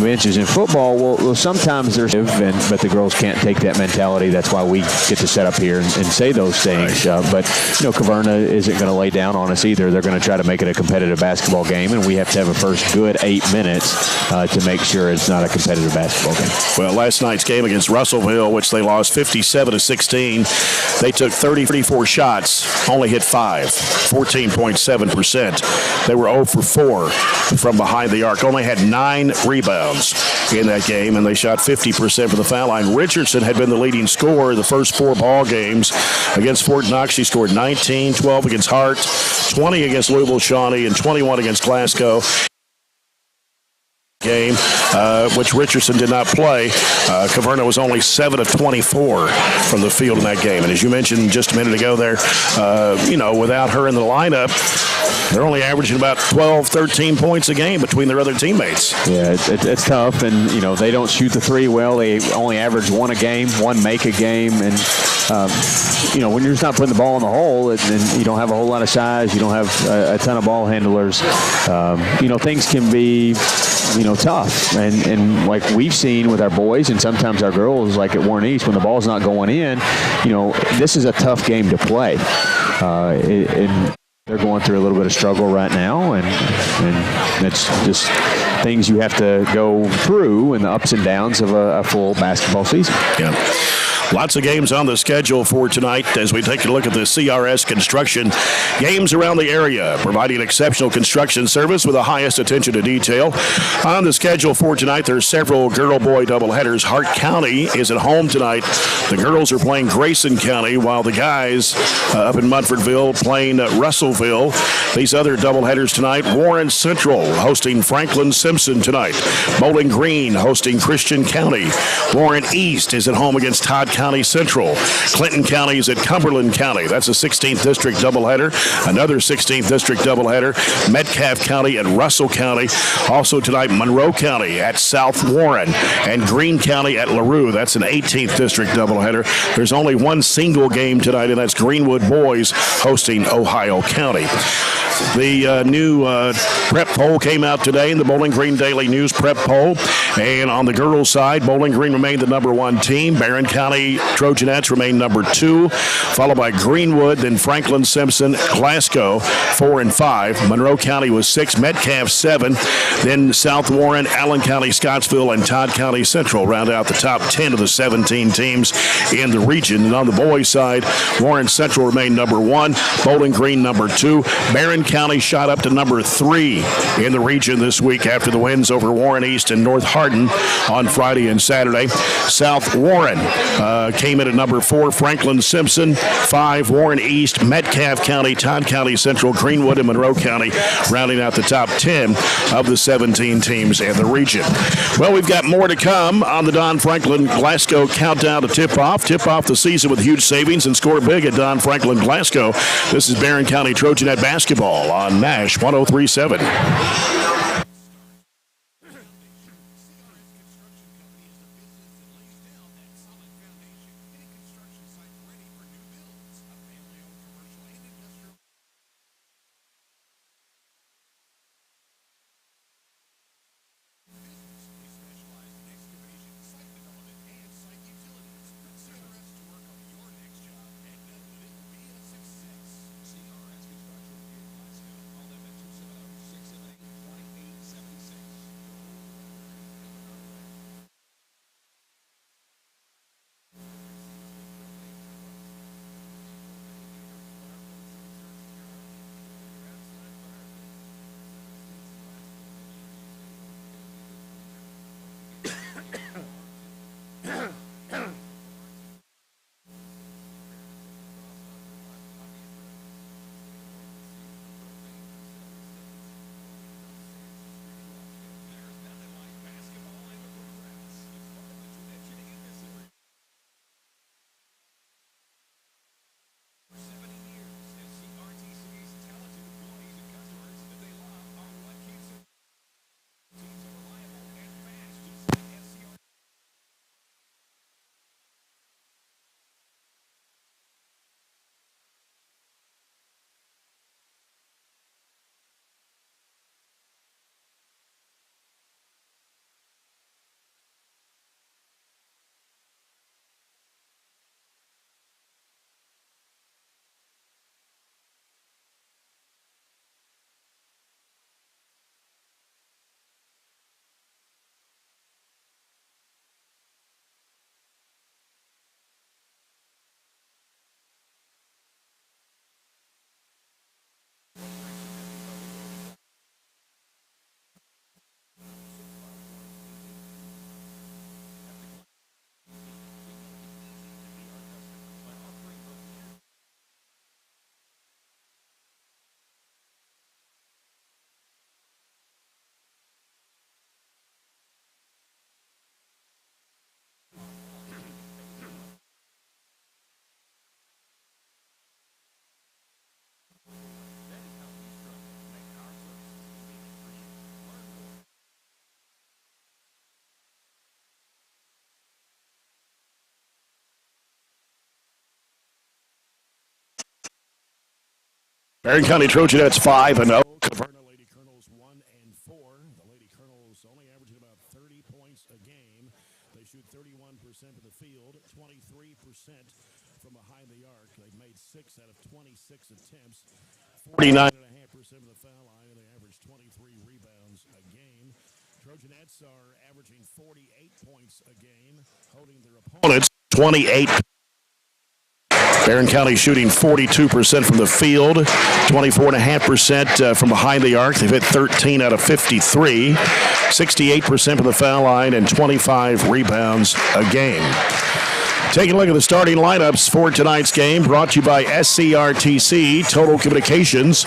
inches in football. Well, sometimes there's, but the girls can't take that mentality. That's why we get to set up here and say those things. But Caverna isn't going to lay down on us either. They're going to try to make it a competitive basketball game, and we have to have a first good 8 minutes to make sure it's not a competitive basketball game. Well, last night's game against Russellville, which they lost 57-16, they took 34 shots, only hit 5, 14.7%. They were 0 for 4 from behind the arc, only had 9 rebounds in that game, and they shot 50% from the foul line. Richardson had been the leading scorer the first 4 ball games against Fort Knox. She scored 19, 12 against Hart, 20 against Louisville Shawnee, and 21 against Glasgow. Game, which Richardson did not play. Caverna was only 7 of 24 from the field in that game. And as you mentioned just a minute ago there, without her in the lineup, they're only averaging about 12, 13 points a game between their other teammates. Yeah, it's tough. And, they don't shoot the 3 well. They only average 1 a game, 1 make a game. And, when you're just not putting the ball in the hole, and you don't have a whole lot of size, you don't have a ton of ball handlers, things can be tough. And like we've seen with our boys and sometimes our girls, like at Warren East, when the ball's not going in, this is a tough game to play. And they're going through a little bit of struggle right now, and it's just things you have to go through in the ups and downs of a full basketball season. Yeah. Lots of games on the schedule for tonight as we take a look at the CRS construction games around the area, providing exceptional construction service with the highest attention to detail. On the schedule for tonight, there's several girl-boy doubleheaders. Hart County is at home tonight. The girls are playing Grayson County, while the guys up in Munfordville playing Russellville. These other doubleheaders tonight, Warren Central hosting Franklin Simpson tonight. Bowling Green hosting Christian County. Warren East is at home against Todd County Central. Clinton County is at Cumberland County. That's a 16th District doubleheader. Another 16th District doubleheader. Metcalfe County at Russell County. Also tonight, Monroe County at South Warren and Greene County at LaRue. That's an 18th District doubleheader. There's only one single game tonight, and that's Greenwood Boys hosting Ohio County. The new prep poll came out today in the Bowling Green Daily News prep poll. And on the girls' side, Bowling Green remained the number 1 team. Barren County Trojanettes remained number 2, followed by Greenwood, then Franklin Simpson, Glasgow, 4 and 5. Monroe County was 6, Metcalfe 7, then South Warren, Allen County, Scottsville, and Todd County Central round out the top 10 of the 17 teams in the region. And on the boys' side, Warren Central remained number 1, Bowling Green number 2. Barren County shot up to number 3 in the region this week after the wins over Warren East and North Hardin on Friday and Saturday. South Warren came in at number 4, Franklin Simpson 5, Warren East, Metcalfe County, Todd County Central, Greenwood, and Monroe County rounding out the top 10 of the 17 teams in the region. Well, we've got more to come on the Don Franklin Glasgow countdown to tip-off. Tip off the season with huge savings and score big at Don Franklin Glasgow. This is Barren County Trojanet basketball on NASH 103.7. Barren County Trojans 5-0. Caverna Lady Colonels 1-4. The Lady Colonels only averaging about 30 points a game. They shoot 31% of the field, 23% from behind the arc. They've made 6 out of 26 attempts, 49.5% of the foul line, and they average 23 rebounds a game. Trojanettes are averaging 48 points a game, holding their opponents 28. Barren County shooting 42% from the field, 24.5% from behind the arc. They've hit 13 out of 53, 68% from the foul line, and 25 rebounds a game. Taking a look at the starting lineups for tonight's game, brought to you by SCRTC Total Communications.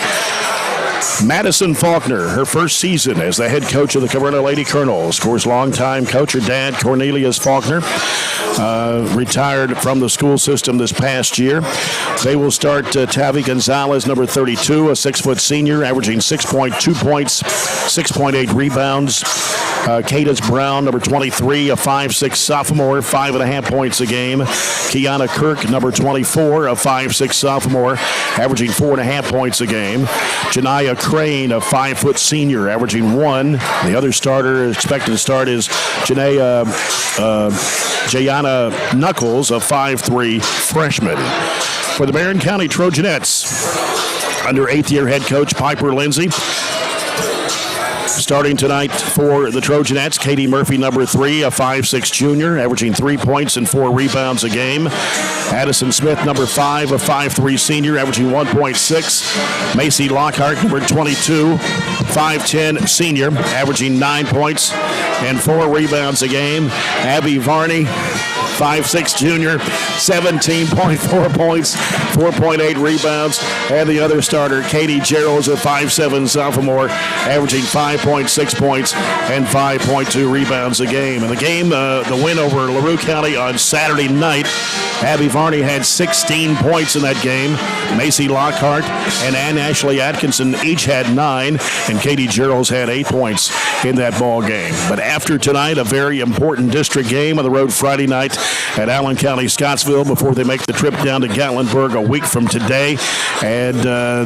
Madison Faulkner, her first season as the head coach of the Caverna Lady Colonels. Of course, longtime coach, her dad, Cornelius Faulkner, retired from the school system this past year. They will start Tavi Gonzalez, number 32, a 6-foot senior, averaging 6.2 points, 6.8 rebounds. Cadence Brown, number 23, a 5'6 sophomore, 5.5 points a game. Kiana Kirk, number 24, a 5'6 sophomore, averaging 4.5 points a game. Janiyah Crane, a 5-foot senior, averaging 1. The other starter expected to start is Jayana Knuckles, a 5'3 freshman. For the Barren County Trojanettes, under 8th-year head coach Piper Lindsay. Starting tonight for the Trojanettes, Katie Murphy, number 3, a 5'6 junior, averaging 3 points and 4 rebounds a game. Addison Smith, number 5, a 5'3 senior, averaging 1.6. Macy Lockhart, number 22, 5'10 senior, averaging 9 points and 4 rebounds a game. Abby Varney, 5'6 junior, 17.4 points, 4.8 rebounds. And the other starter, Katie Gerald's a 5'7 sophomore, averaging 5.6 points and 5.2 rebounds a game. In the game, the win over LaRue County on Saturday night, Abby Varney had 16 points in that game. Macy Lockhart and Ann Ashley Atkinson each had 9, and Katie Gerald's had 8 points in that ball game. But after tonight, a very important district game on the road Friday night at Allen County, Scottsville, before they make the trip down to Gatlinburg a week from today. And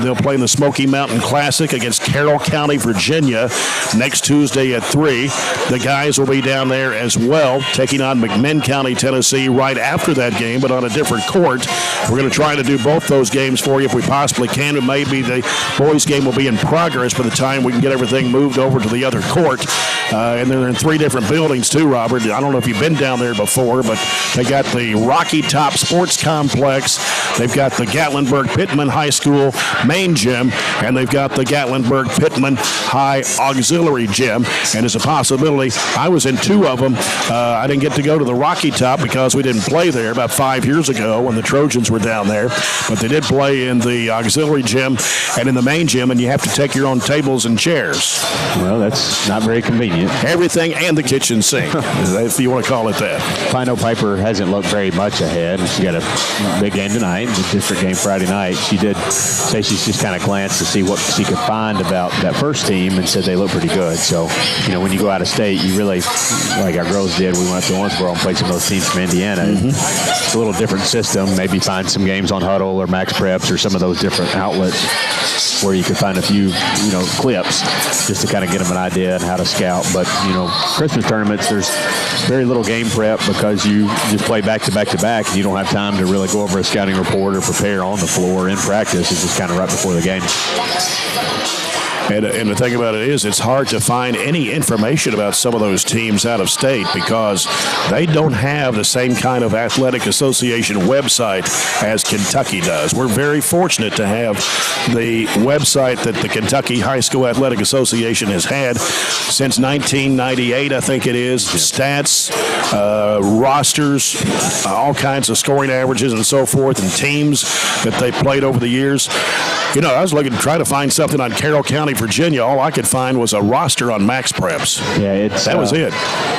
they'll play in the Smoky Mountain Classic against Carroll County, Virginia, next Tuesday at 3. The guys will be down there as well, taking on McMinn County, Tennessee, right after that game, but on a different court. We're going to try to do both those games for you if we possibly can. It may be the boys' game will be in progress by the time we can get everything moved over to the other court. And they're in 3 different buildings, too, Robert. I don't know if you've been down there before, but they got the Rocky Top Sports Complex. They've got the Gatlinburg-Pittman High School main gym, and they've got the Gatlinburg-Pittman High Auxiliary Gym. And as a possibility, I was in 2 of them. I didn't get to go to the Rocky Top because we didn't play there about 5 years ago when the Trojans were down there. But they did play in the auxiliary gym and in the main gym, and you have to take your own tables and chairs. Well, that's not very convenient. Everything and the kitchen sink, if you want to call it that. I know Piper hasn't looked very much ahead. She got a big game tonight, the district game Friday night. She did say she's just kind of glanced to see what she could find about that first team and said they look pretty good. So, when you go out of state, you really, like our girls did, we went up to Owensboro and played some of those teams from Indiana. Mm-hmm. It's a little different system. Maybe find some games on Huddle or Max Preps or some of those different outlets where you could find a few, clips just to kind of get them an idea on how to scout. But, Christmas tournaments, there's very little game prep because you just play back to back to back and you don't have time to really go over a scouting report or prepare on the floor in practice. It's just kind of right before the game. And the thing about it is, it's hard to find any information about some of those teams out of state because they don't have the same kind of athletic association website as Kentucky does. We're very fortunate to have the website that the Kentucky High School Athletic Association has had since 1998, I think it is. Stats, rosters, all kinds of scoring averages and so forth, and teams that they played over the years. I was looking to try to find something on Carroll County, Virginia. All I could find was a roster on Max Preps. Yeah, that was it.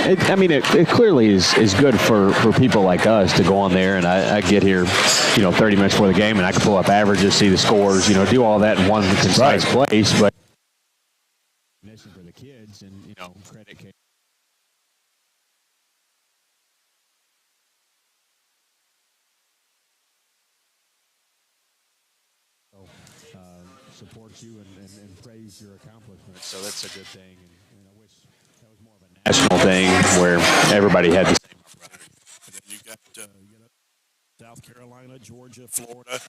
It clearly is good for people like us to go on there, and I get here, 30 minutes before the game, and I can pull up averages, see the scores, do all that in one concise place. But for the kids, and credit. you and praise your accomplishments. So that's a good thing. And I wish that was more of a national thing where everybody had the same opportunity. And then you got South Carolina, Georgia, Florida.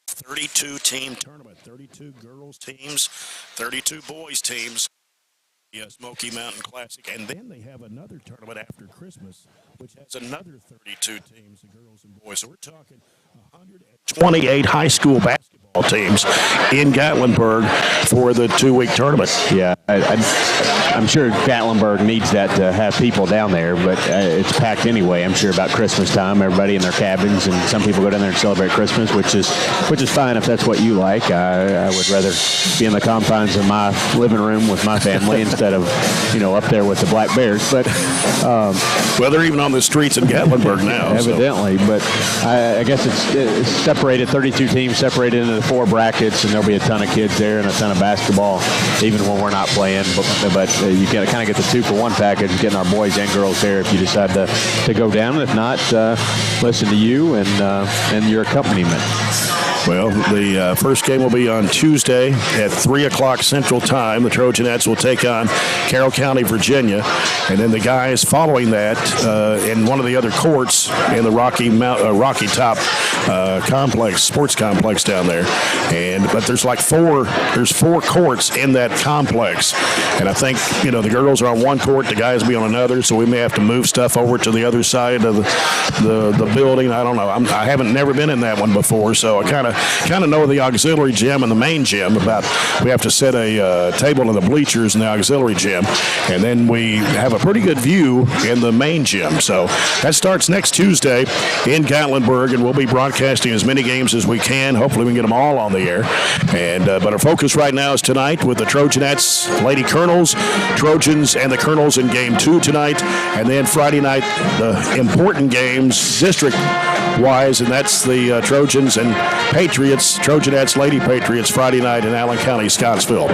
32-team tournament, 32 girls teams, 32 boys teams. Yes, Smoky Mountain Classic. And then they have another tournament after Christmas, which has another 32 teams, the girls and boys. So we're talking 128 high school basketball teams in Gatlinburg for the 2-week tournament. Yeah, I'm sure Gatlinburg needs that to have people down there, but it's packed anyway. I'm sure about Christmas time, everybody in their cabins, and some people go down there and celebrate Christmas, which is fine if that's what you like. I would rather be in the confines of my living room with my family instead of up there with the Black Bears. But well, they're even on the streets in Gatlinburg now. Evidently, so. But I guess it's separated, 32 teams separated into 4 brackets, and there'll be a ton of kids there and a ton of basketball, even when we're not playing. But you kind of get the 2-for-1 package, getting our boys and girls there if you decide to go down. If not, listen to you and your accompaniment. Well, the first game will be on Tuesday at 3 o'clock Central Time. The Trojanettes will take on Carroll County, Virginia. And then the guys following that in one of the other courts in the Rocky Top complex, sports complex down there. But there's there's 4 courts in that complex. And I think, the girls are on one court, the guys will be on another, so we may have to move stuff over to the other side of the building. I don't know. I haven't never been in that one before, so I kind of know the auxiliary gym and the main gym. We have to set a table in the bleachers in the auxiliary gym, and then we have a pretty good view in the main gym. So that starts next Tuesday in Gatlinburg, and we'll be broadcasting as many games as we can. Hopefully we can get them all on the air. But our focus right now is tonight with the Trojanettes, Lady Colonels, Trojans, and the Colonels in Game 2 tonight. And then Friday night, the important games district-wise, and that's the Trojans and Patriots, Trojanettes, Lady Patriots, Friday night in Allen County, Scottsville.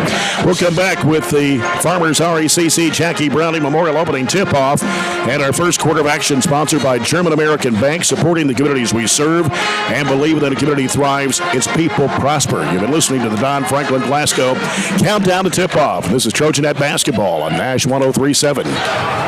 We'll come back with the Farmers RECC Jackie Browning Memorial Opening Tip-Off and our first quarter of action sponsored by German American Bank, supporting the communities we serve and believe that a community thrives, its people prosper. You've been listening to the Don Franklin Glasgow Countdown to Tip-Off. This is Trojanet Basketball on Nash 103.7.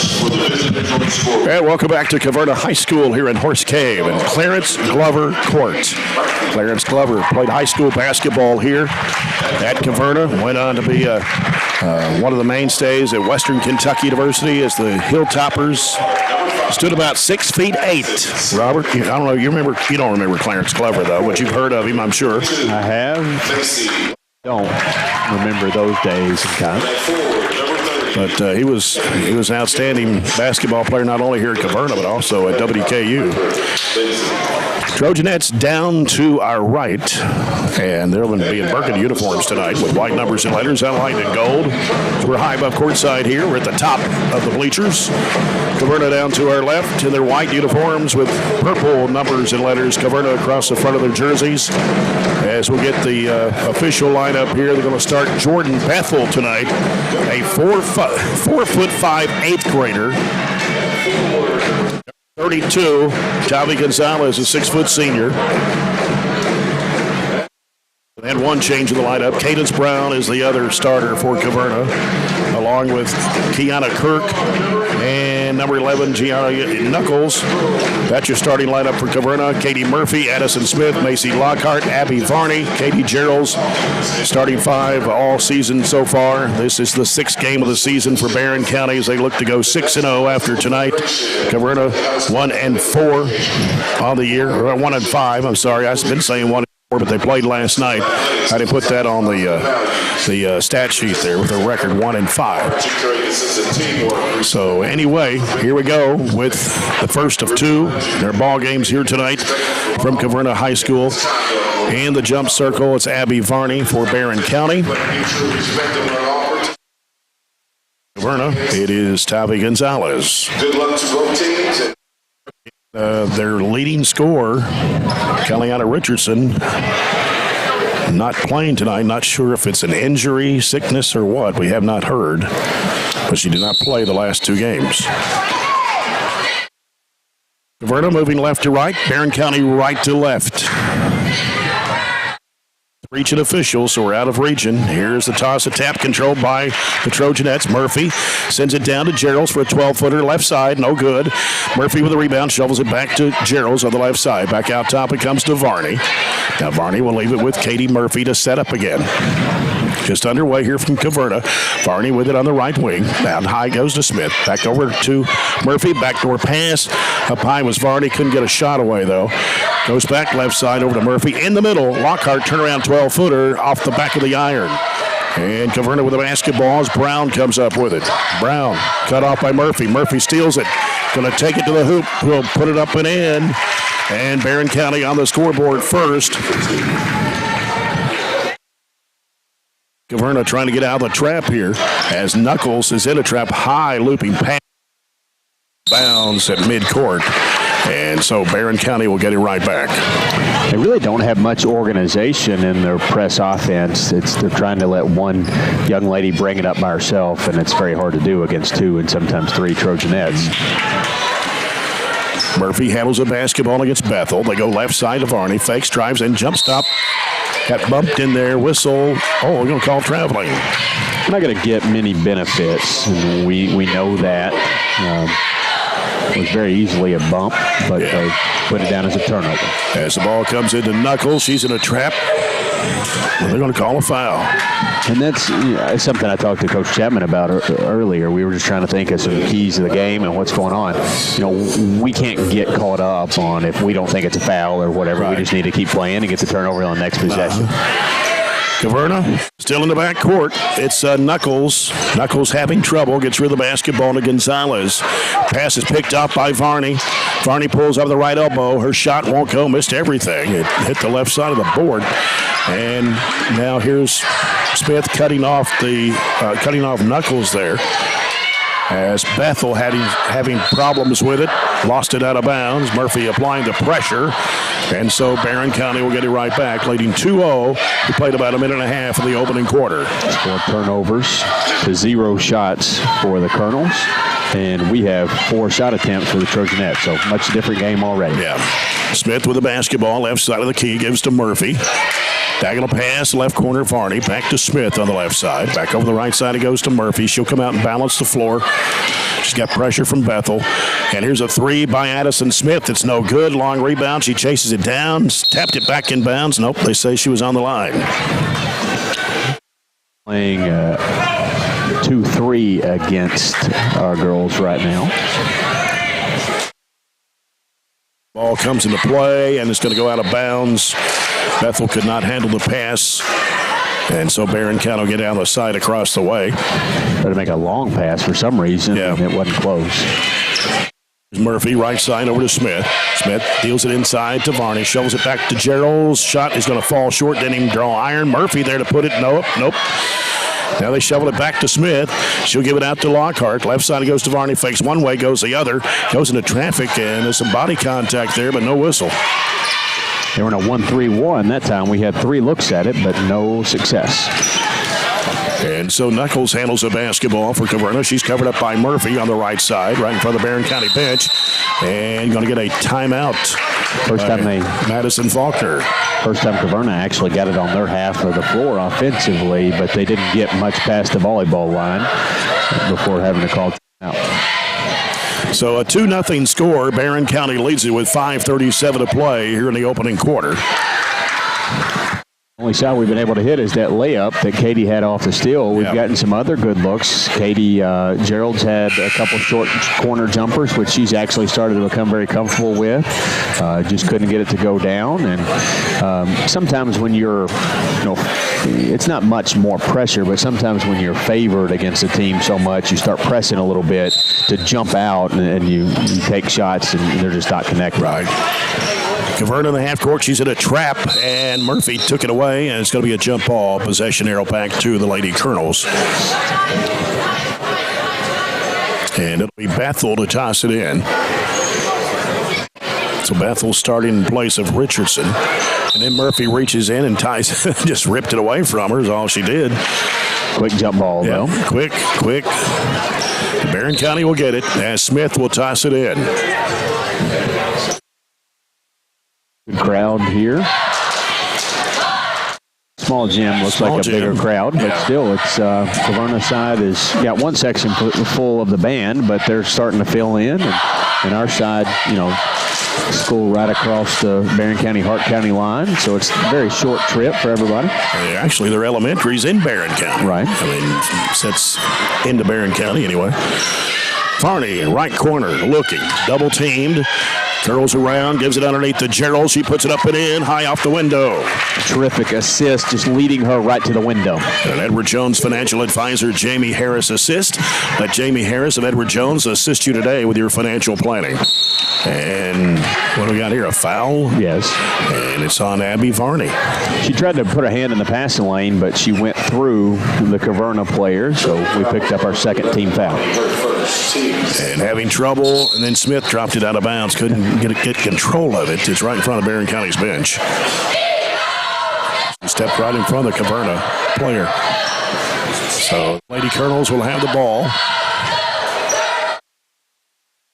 And welcome back to Caverna High School here in Horse Cave and Clarence Glover Court. Clarence Glover played high school basketball here at Caverna. Went on to be one of the mainstays at Western Kentucky University as the Hilltoppers. Stood about 6'8". Robert, I don't know. You don't remember Clarence Glover though, but you've heard of him, I'm sure. I have. Don't remember those days. But he was an outstanding basketball player, not only here at Caverna, but also at WKU. Trojanettes down to our right, and they're going to be in burgundy uniforms tonight with white numbers and letters, outlined in gold. We're high above courtside here. We're at the top of the bleachers. Caverna down to our left in their white uniforms with purple numbers and letters. Caverna across the front of their jerseys. As we'll get the official lineup here, they're going to start Jordan Bethel tonight, a 4'5" eighth grader. 32, Tavi Gonzalez, a 6-foot senior. And one change in the lineup. Cadence Brown is the other starter for Caverna, along with Kiana Kirk and number 11, Gianna Knuckles. That's your starting lineup for Caverna. Katie Murphy, Addison Smith, Macy Lockhart, Abby Varney, Katie Geralds. Starting five all season so far. This is the 6th game of the season for Barren County as they look to go 6-0 after tonight. Caverna 1-4 on the year, or 1-5. I'm sorry, I've been saying 1-4, but they played last night. I didn't put that on the stat sheet there with a record 1-5. So anyway, here we go with the first of two. Their ball games here tonight from Caverna High School. In the jump circle, it's Abby Varney for Barren County. Caverna, it is Tavi Gonzalez. Good luck to both teams. Their leading scorer, Kellyana Richardson, not playing tonight. Not sure if it's an injury, sickness, or what. We have not heard. But she did not play the last two games. Caverna moving left to right. Barren County right to left. Region official, so we're out of region. Here's the toss, a tap controlled by the Trojanettes. Murphy sends it down to Geralds for a 12-footer left side, no good. Murphy with a rebound, shovels it back to Geralds on the left side. Back out top, it comes to Varney. Now Varney will leave it with Katie Murphy to set up again. Just underway here from Caverna. Varney with it on the right wing. Down high goes to Smith. Back over to Murphy. Backdoor pass. Up high was Varney. Couldn't get a shot away, though. Goes back left side over to Murphy. In the middle, Lockhart turnaround 12-footer off the back of the iron. And Caverna with the basketball as Brown comes up with it. Brown cut off by Murphy. Murphy steals it. Going to take it to the hoop. Will put it up and in. And Barren County on the scoreboard first. Caverna trying to get out of the trap here as Knuckles is in a trap. High looping pass. Bounds at midcourt. And so Barren County will get it right back. They really don't have much organization in their press offense. They're trying to let one young lady bring it up by herself, and it's very hard to do against 2 and sometimes 3 Trojanettes. Murphy handles a basketball against Bethel. They go left side to Varney. Fakes, drives, and jump stop. Got bumped in there. Whistle. Oh, we're going to call traveling. We're not going to get many benefits. We know that. It was very easily a bump, but they put it down as a turnover. As the ball comes into Knuckles, she's in a trap. Well, they're going to call a foul. And that's something I talked to Coach Chapman about earlier. We were just trying to think of some keys to the game and what's going on. We can't get caught up on if we don't think it's a foul or whatever. Right. We just need to keep playing and get the turnover on the next possession. Caverna still in the back court. It's Knuckles. Knuckles having trouble. Gets rid of the basketball to Gonzalez. Pass is picked off by Varney. Varney pulls up the right elbow. Her shot won't go. Missed everything. It hit the left side of the board. And now here's Smith cutting off Knuckles there. As Bethel having problems with it. Lost it out of bounds. Murphy applying the pressure. And so Barren County will get it right back, leading 2-0. We played about a minute and a half in the opening quarter. 4 turnovers to 0 shots for the Colonels. And we have 4 shot attempts for the Trojanettes. So much different game already. Yeah. Smith with the basketball, left side of the key, gives to Murphy. Diagonal pass, left corner, Varney. Back to Smith on the left side. Back over the right side, it goes to Murphy. She'll come out and balance the floor. She's got pressure from Bethel. And here's a three by Addison Smith. It's no good. Long rebound. She chases it down. Tapped it back in bounds. Nope, they say she was on the line. Playing 2-3 against our girls right now. Ball comes into play, and it's going to go out of bounds. Bethel could not handle the pass. And so Barren County will get down the side across the way. Tried to make a long pass for some reason, and it wasn't close. Murphy, right side over to Smith. Smith deals it inside to Varney. Shovels it back to Gerald's. Shot is going to fall short. Didn't even draw iron. Murphy there to put it. Nope. Now they shovel it back to Smith. She'll give it out to Lockhart. Left side it goes to Varney. Fakes one way, goes the other. Goes into traffic, and there's some body contact there, but no whistle. They were in a 1-3-1 that time. We had 3 looks at it, but no success. And so Knuckles handles the basketball for Caverna. She's covered up by Murphy on the right side, right in front of the Barren County bench. And going to get a timeout. First time Madison Faulkner. First time Caverna actually got it on their half of the floor offensively, but they didn't get much past the volleyball line before having to call timeout. So a 2-0 score. Barren County leads it with 5:37 to play here in the opening quarter. Only shot we've been able to hit is that layup that Katie had off the steal. We've gotten some other good looks. Katie Gerald's had a couple short corner jumpers, which she's actually started to become very comfortable with. Just couldn't get it to go down. And sometimes when you're, it's not much more pressure, but sometimes when you're favored against a team so much, you start pressing a little bit to jump out, and you take shots, and they're just not connected. Right. Caverna in the half court. She's in a trap, and Murphy took it away, and it's going to be a jump ball. Possession arrow back to the Lady Colonels. And it'll be Bethel to toss it in. So Bethel starting in place of Richardson. And then Murphy reaches in and ties, just ripped it away from her is all she did. Quick jump ball, though. Quick. Barren County will get it as Smith will toss it in. Good crowd here. Small gym, looks like a bigger crowd, but still, it's Caverna side has got one section full of the band, but they're starting to fill in, and our side, school right across the Barren County, Hart County line, so it's a very short trip for everybody. Actually, their elementary's in Barren County. Right. Sets into Barren County anyway. Varney, right corner, looking, double teamed. Curls around, gives it underneath to Gerald. She puts it up and in, high off the window. Terrific assist, just leading her right to the window. And Edward Jones financial advisor Jamie Harris assist. Let Jamie Harris of Edward Jones assist you today with your financial planning. And what do we got here? A foul? Yes. And it's on Abby Varney. She tried to put her hand in the passing lane, but she went through the Caverna player, so we picked up our second team foul. And having trouble, and then Smith dropped it out of bounds. Couldn't get control of it. It's right in front of Barren County's bench. She stepped right in front of the Caverna player. So Lady Colonels will have the ball.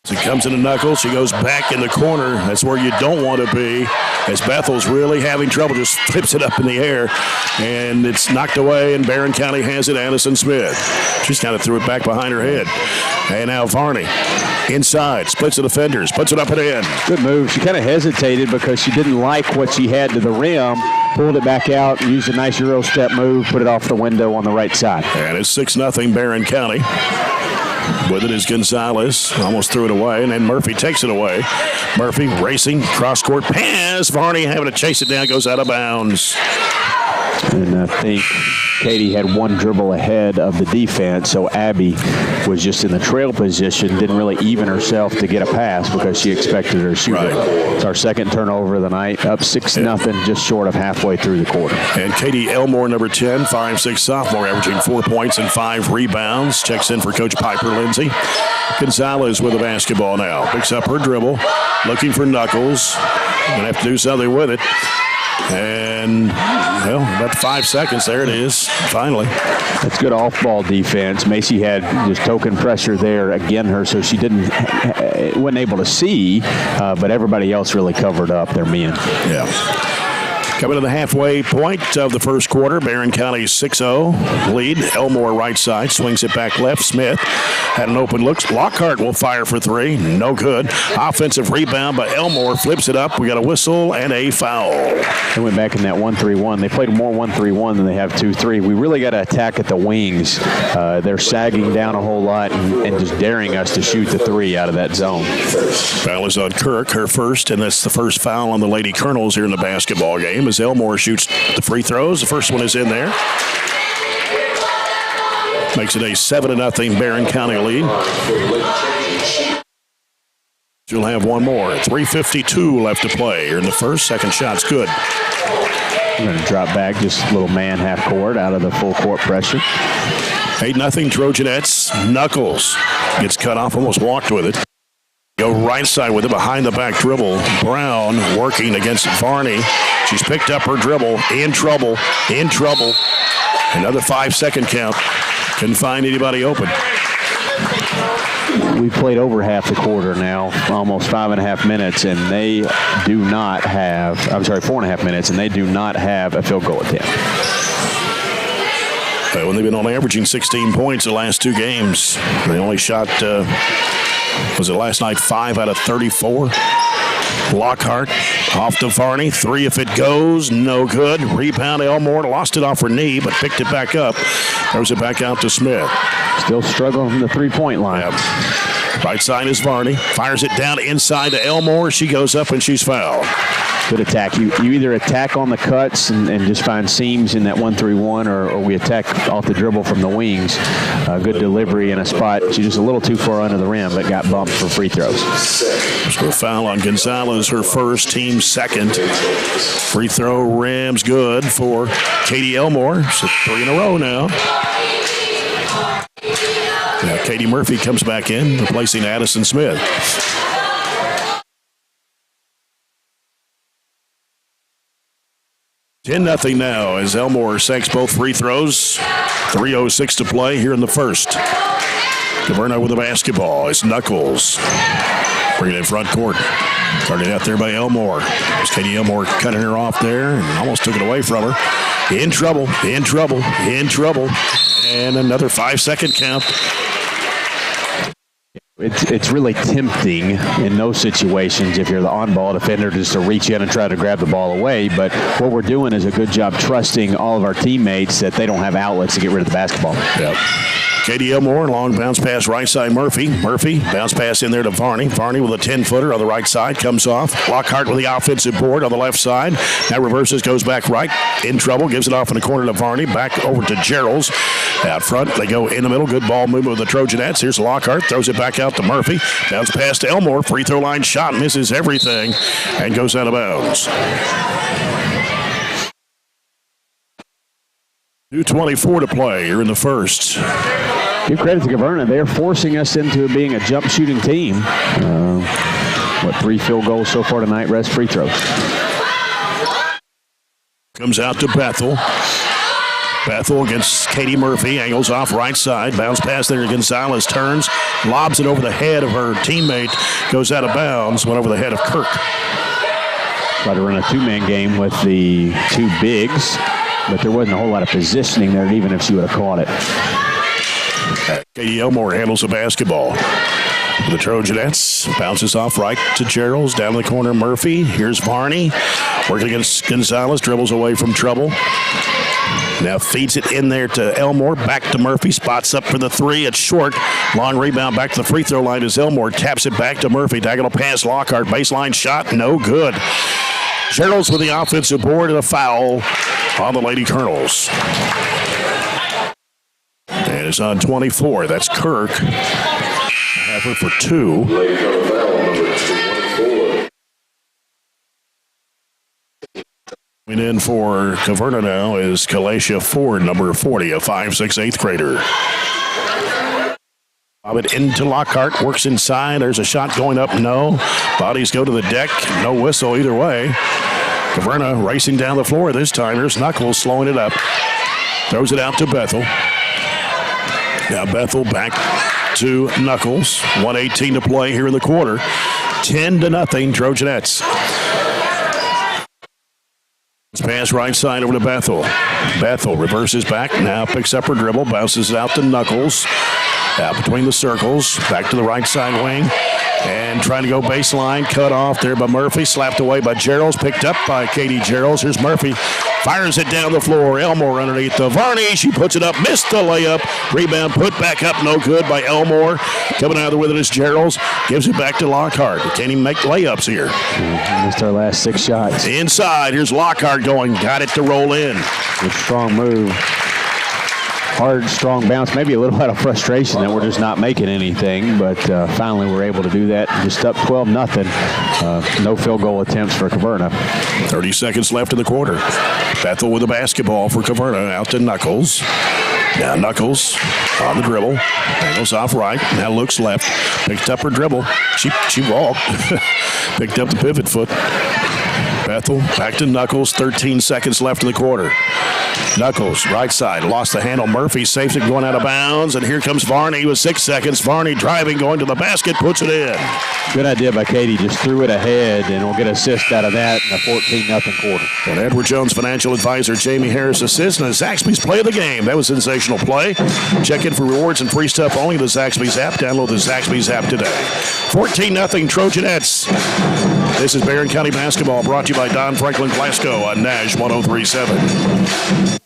As it comes into Knuckles, she goes back in the corner. That's where you don't want to be. As Bethel's really having trouble, just flips it up in the air, and it's knocked away, and Barren County has it. Addison Smith. She's kind of threw it back behind her head. And now Varney inside, splits the defenders, puts it up and in. Good move. She kind of hesitated because she didn't like what she had to the rim, pulled it back out, used a nice Euro step move, put it off the window on the right side. And it's 6-0 Barren County. With it is Gonzalez. Almost threw it away, and then Murphy takes it away. Murphy racing, cross-court pass. Varney having to chase it down, goes out of bounds. And I think Katie had one dribble ahead of the defense, so Abby was just in the trail position, didn't really even herself to get a pass because she expected her to shoot it. It's our second turnover of the night, up 6-0, just short of halfway through the quarter. And Katie Elmore, number 10, 5'6" sophomore, averaging 4 points and 5 rebounds. Checks in for Coach Piper Lindsay. Gonzalez with the basketball now. Picks up her dribble, looking for Knuckles. Gonna have to do something with it. And, about 5 seconds. There it is, finally. That's good off-ball defense. Macy had just token pressure there against her, so she wasn't able to see, but everybody else really covered up their men. Yeah. Coming to the halfway point of the first quarter, Barren County 6-0 lead. Elmore right side, swings it back left. Smith had an open look. Lockhart will fire for three. No good. Offensive rebound, but Elmore flips it up. We got a whistle and a foul. They went back in that 1-3-1. They played more 1-3-1 than they have 2-3. We really got to attack at the wings. They're sagging down a whole lot and just daring us to shoot the three out of that zone. Foul is on Kirk, her first, and that's the first foul on the Lady Colonels here in the basketball game as Elmore shoots the free throws. The first one is in there. Makes it a 7-0 Barren County lead. She'll have one more. 3:52 left to play here in the first. Second shot's good. We're going to drop back just a little man half court out of the full court pressure. 8-0 Trojanettes. Knuckles gets cut off, almost walked with it. Go right side with it, behind the back dribble. Brown working against Varney. She's picked up her dribble. In trouble. Another 5-second count. Couldn't find anybody open. We've played over half the quarter now, almost 5.5 minutes, and they do not have, 4.5 minutes, and they do not have a field goal attempt. When they've been on averaging 16 points the last two games, they only shot, was it last night, 5 out of 34? Lockhart off to Varney. Three if it goes. No good. Rebound Elmore. Lost it off her knee, but picked it back up. Throws it back out to Smith. Still struggling from the three-point line. Yep. Right side is Varney. Fires it down inside to Elmore. She goes up and she's fouled. Good attack. You either attack on the cuts and just find seams in that 1-3-1, or we attack off the dribble from the wings. Good delivery in a spot. She's just a little too far under the rim, but got bumped for free throws. So a foul on Gonzalez, her first, team second. Free throw rims good for Katie Elmore. So 3 in a row now. Now Katie Murphy comes back in, replacing Addison Smith. 10-0 now as Elmore sinks both free throws. 3:06 to play here in the first. Caverna with the basketball. It's Knuckles. Bring it in front court. Started out there by Elmore. It's Katie Elmore cutting her off there and almost took it away from her. In trouble. And another 5-second count. It's really tempting in those situations if you're the on-ball defender just to reach in and try to grab the ball away. But what we're doing is a good job trusting all of our teammates that they don't have outlets to get rid of the basketball. Yep. Katie Elmore, long bounce pass right side Murphy. Bounce pass in there to Varney. Varney with a 10-footer on the right side, comes off. Lockhart with the offensive board on the left side. Now reverses, goes back right. In trouble, gives it off in the corner to Varney. Back over to Gerald's. Out front, they go in the middle. Good ball movement with the Trojanettes. Here's Lockhart, throws it back out to Murphy. Bounce pass to Elmore. Free throw line shot, misses everything, and goes out of bounds. 2:24 to play here in the first. Give credit to Caverna. They're forcing us into being a jump shooting team. 3 field goals so far tonight, rest free throws. Comes out to Bethel. Bethel against Katie Murphy. Angles off right side. Bounce pass there to Gonzalez. Turns. Lobs it over the head of her teammate. Goes out of bounds. Went over the head of Kirk. Tried to run a two-man game with the two bigs, but there wasn't a whole lot of positioning there even if she would have caught it. Katie Elmore handles the basketball. The Trojanettes bounces off right to Gerald's. Down the corner, Murphy. Here's Varney. Working against Gonzalez. Dribbles away from trouble. Now feeds it in there to Elmore. Back to Murphy. Spots up for the three. It's short. Long rebound back to the free throw line as Elmore taps it back to Murphy. Diagonal pass. Lockhart. Baseline shot. No good. Gerald's with the offensive board and a foul on the Lady Colonels. And it's on 24. That's Kirk. Have her for 2. Coming in for Caverna now is Kalacia Ford, number 40, a 5'6", 8th grader. Bob it into Lockhart, works inside. There's a shot going up, no. Bodies go to the deck, no whistle either way. Caverna racing down the floor this time. There's Knuckles slowing it up. Throws it out to Bethel. Now Bethel back to Knuckles. 1:18 to play here in the quarter. 10-0 Trojanettes. Pass right side over to Bethel. Bethel reverses back, now picks up her dribble, bounces it out to Knuckles. Out between the circles, back to the right side wing. And trying to go baseline, cut off there by Murphy, slapped away by Geralds, picked up by Katie Geralds. Here's Murphy, fires it down the floor. Elmore underneath the Varney, she puts it up, missed the layup. Rebound put back up, no good by Elmore. Coming out of the with it is Geralds, gives it back to Lockhart. Can't even make layups here. Missed our last 6 shots. Inside, here's Lockhart going, got it to roll in. Good strong move. Hard, strong bounce. Maybe a little out of frustration that we're just not making anything, but finally we're able to do that. Just up 12-0. No field goal attempts for Caverna. 30 seconds left in the quarter. Bethel with the basketball for Caverna. Out to Knuckles. Now Knuckles on the dribble. Angles off right. Now looks left. Picked up her dribble. She walked. Picked up the pivot foot. Bethel back to Knuckles. 13 seconds left in the quarter. Knuckles, right side, lost the handle. Murphy saves it going out of bounds, and here comes Varney with 6 seconds. Varney driving, going to the basket, puts it in. Good idea by Katie. Just threw it ahead, and we'll get an assist out of that in a 14-0 quarter. And Edward Jones financial advisor Jamie Harris assists, and the Zaxby's play of the game. That was a sensational play. Check in for rewards and free stuff only the Zaxby's app. Download the Zaxby's app today. 14-0 Trojanettes. This is Barren County basketball brought to you by Don Franklin Glasgow on Nash 103.7.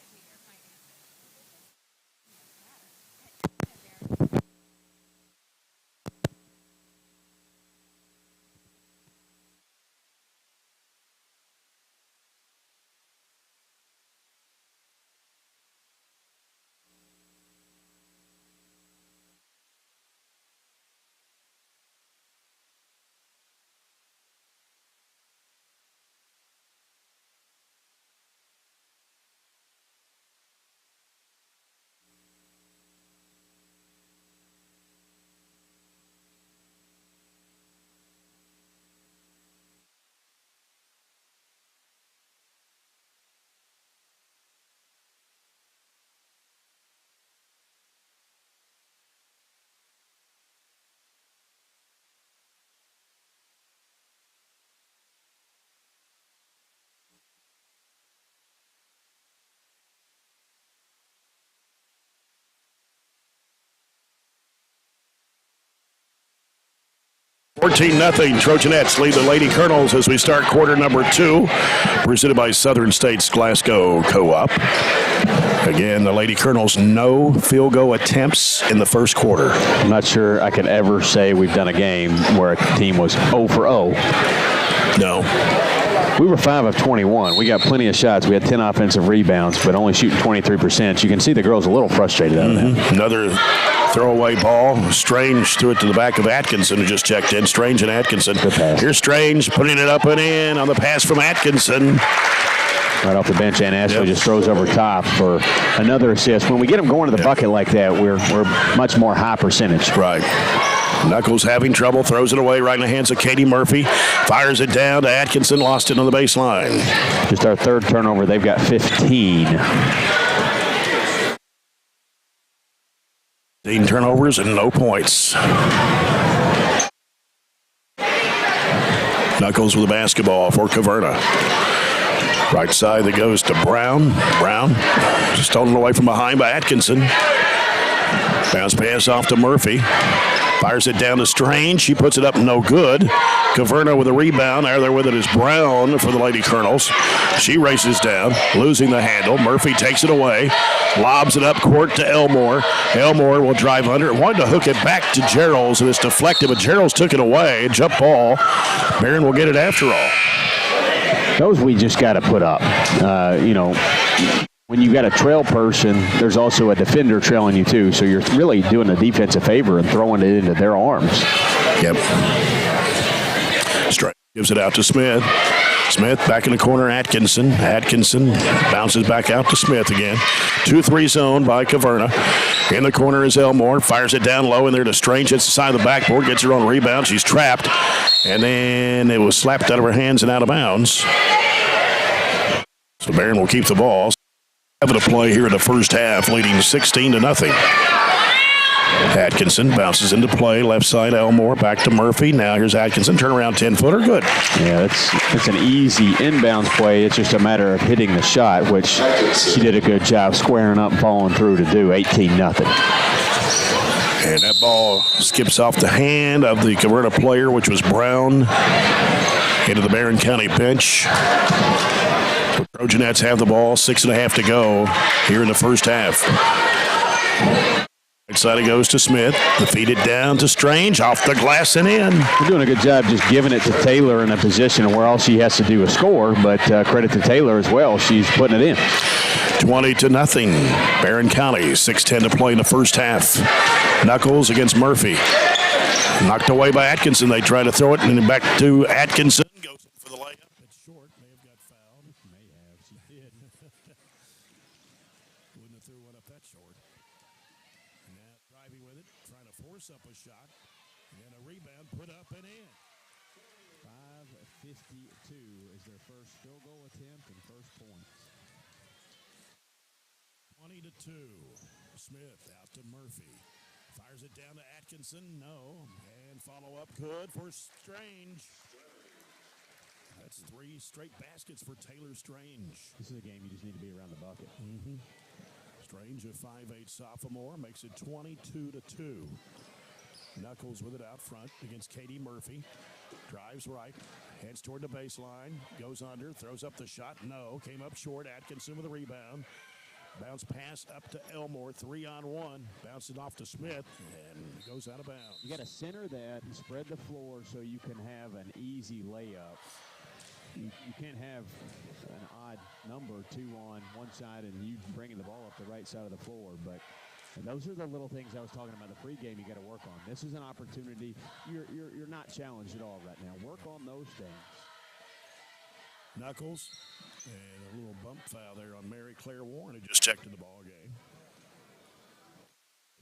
$14-0 Trojanettes lead the Lady Colonels as we start quarter number 2, presented by Southern States Glasgow Co-op. Again, the Lady Colonels, no field goal attempts in the first quarter. I'm not sure I could ever say we've done a game where a team was 0 for 0. No. We were 5 of 21. We got plenty of shots. We had 10 offensive rebounds, but only shooting 23%. You can see the girls a little frustrated out of that. Another throwaway ball. Strange threw it to the back of Atkinson, who just checked in. Strange and Atkinson. Here's Strange putting it up and in on the pass from Atkinson. Right off the bench, and Ashley just throws over top for another assist. When we get them going to the bucket like that, we're much more high percentage. Right. Knuckles having trouble, throws it away right in the hands of Katie Murphy. Fires it down to Atkinson, lost it on the baseline. Just our third turnover. They've got 15. 15 turnovers and no points. Knuckles with the basketball for Caverna. Right side that goes to Brown. Brown stolen away from behind by Atkinson. Bounce pass off to Murphy. Fires it down to Strange. She puts it up, no good. Caverna with a rebound. There with it is Brown for the Lady Colonels. She races down, losing the handle. Murphy takes it away, lobs it up court to Elmore. Elmore will drive under it. Wanted to hook it back to Geralds, and it's deflected, but Geralds took it away. Jump ball. Barren will get it after all. Those we just got to put up. When you got a trail person, there's also a defender trailing you too. So you're really doing the defense a favor and throwing it into their arms. Yep. Strike gives it out to Smith. Smith back in the corner, Atkinson. Atkinson bounces back out to Smith again. 2-3 zone by Caverna. In the corner is Elmore. Fires it down low in there to Strange. Hits the side of the backboard. Gets her on rebound. She's trapped. And then it was slapped out of her hands and out of bounds. So Barren will keep the ball. Having a play here in the first half, leading 16-0. Atkinson bounces into play. Left side, Elmore. Back to Murphy. Now here's Atkinson. Turnaround 10-footer. Good. Yeah, it's an easy inbounds play. It's just a matter of hitting the shot, which she did a good job squaring up and following through to do. 18-0. And that ball skips off the hand of the Caverna player, which was Brown, into the Barren County bench. The Trojanettes have the ball. 6.5 to go here in the first half. Right side it goes to Smith. To feed it down to Strange. Off the glass and in. We're doing a good job just giving it to Taylor in a position where all she has to do is score, but credit to Taylor as well. She's putting it in. 20-0. Barren County, 6:10 to play in the first half. Knuckles against Murphy. Knocked away by Atkinson. They try to throw it, and then back to Atkinson. Goes in for the layup. It's short. May have got fouled. May have. She did. Wouldn't have threw one up that short. And now driving with it, trying to force up a shot. And a rebound put up and in. 5:52 is their first field goal attempt and first points. 20-2. Smith out to Murphy. Fires it down to Atkinson. No. And follow up good for Strange. That's 3 straight baskets for Taylor Strange. This is a game you just need to be around the bucket. Strange, a 5'8" sophomore, makes it 22-2. Knuckles with it out front against Katie Murphy. Drives right, heads toward the baseline, goes under, throws up the shot. No, came up short. Atkinson with a rebound. Bounce pass up to Elmore, 3-on-1. Bounces off to Smith and goes out of bounds. You got to center that and spread the floor so you can have an easy layup. You can't have an odd number 2 on one side and you bringing the ball up the right side of the floor. But those are the little things I was talking about the pregame you got to work on. This is an opportunity. You're not challenged at all right now. Work on those things. Knuckles, and a little bump foul there on Mary Claire Warren, who just checked in the ball game.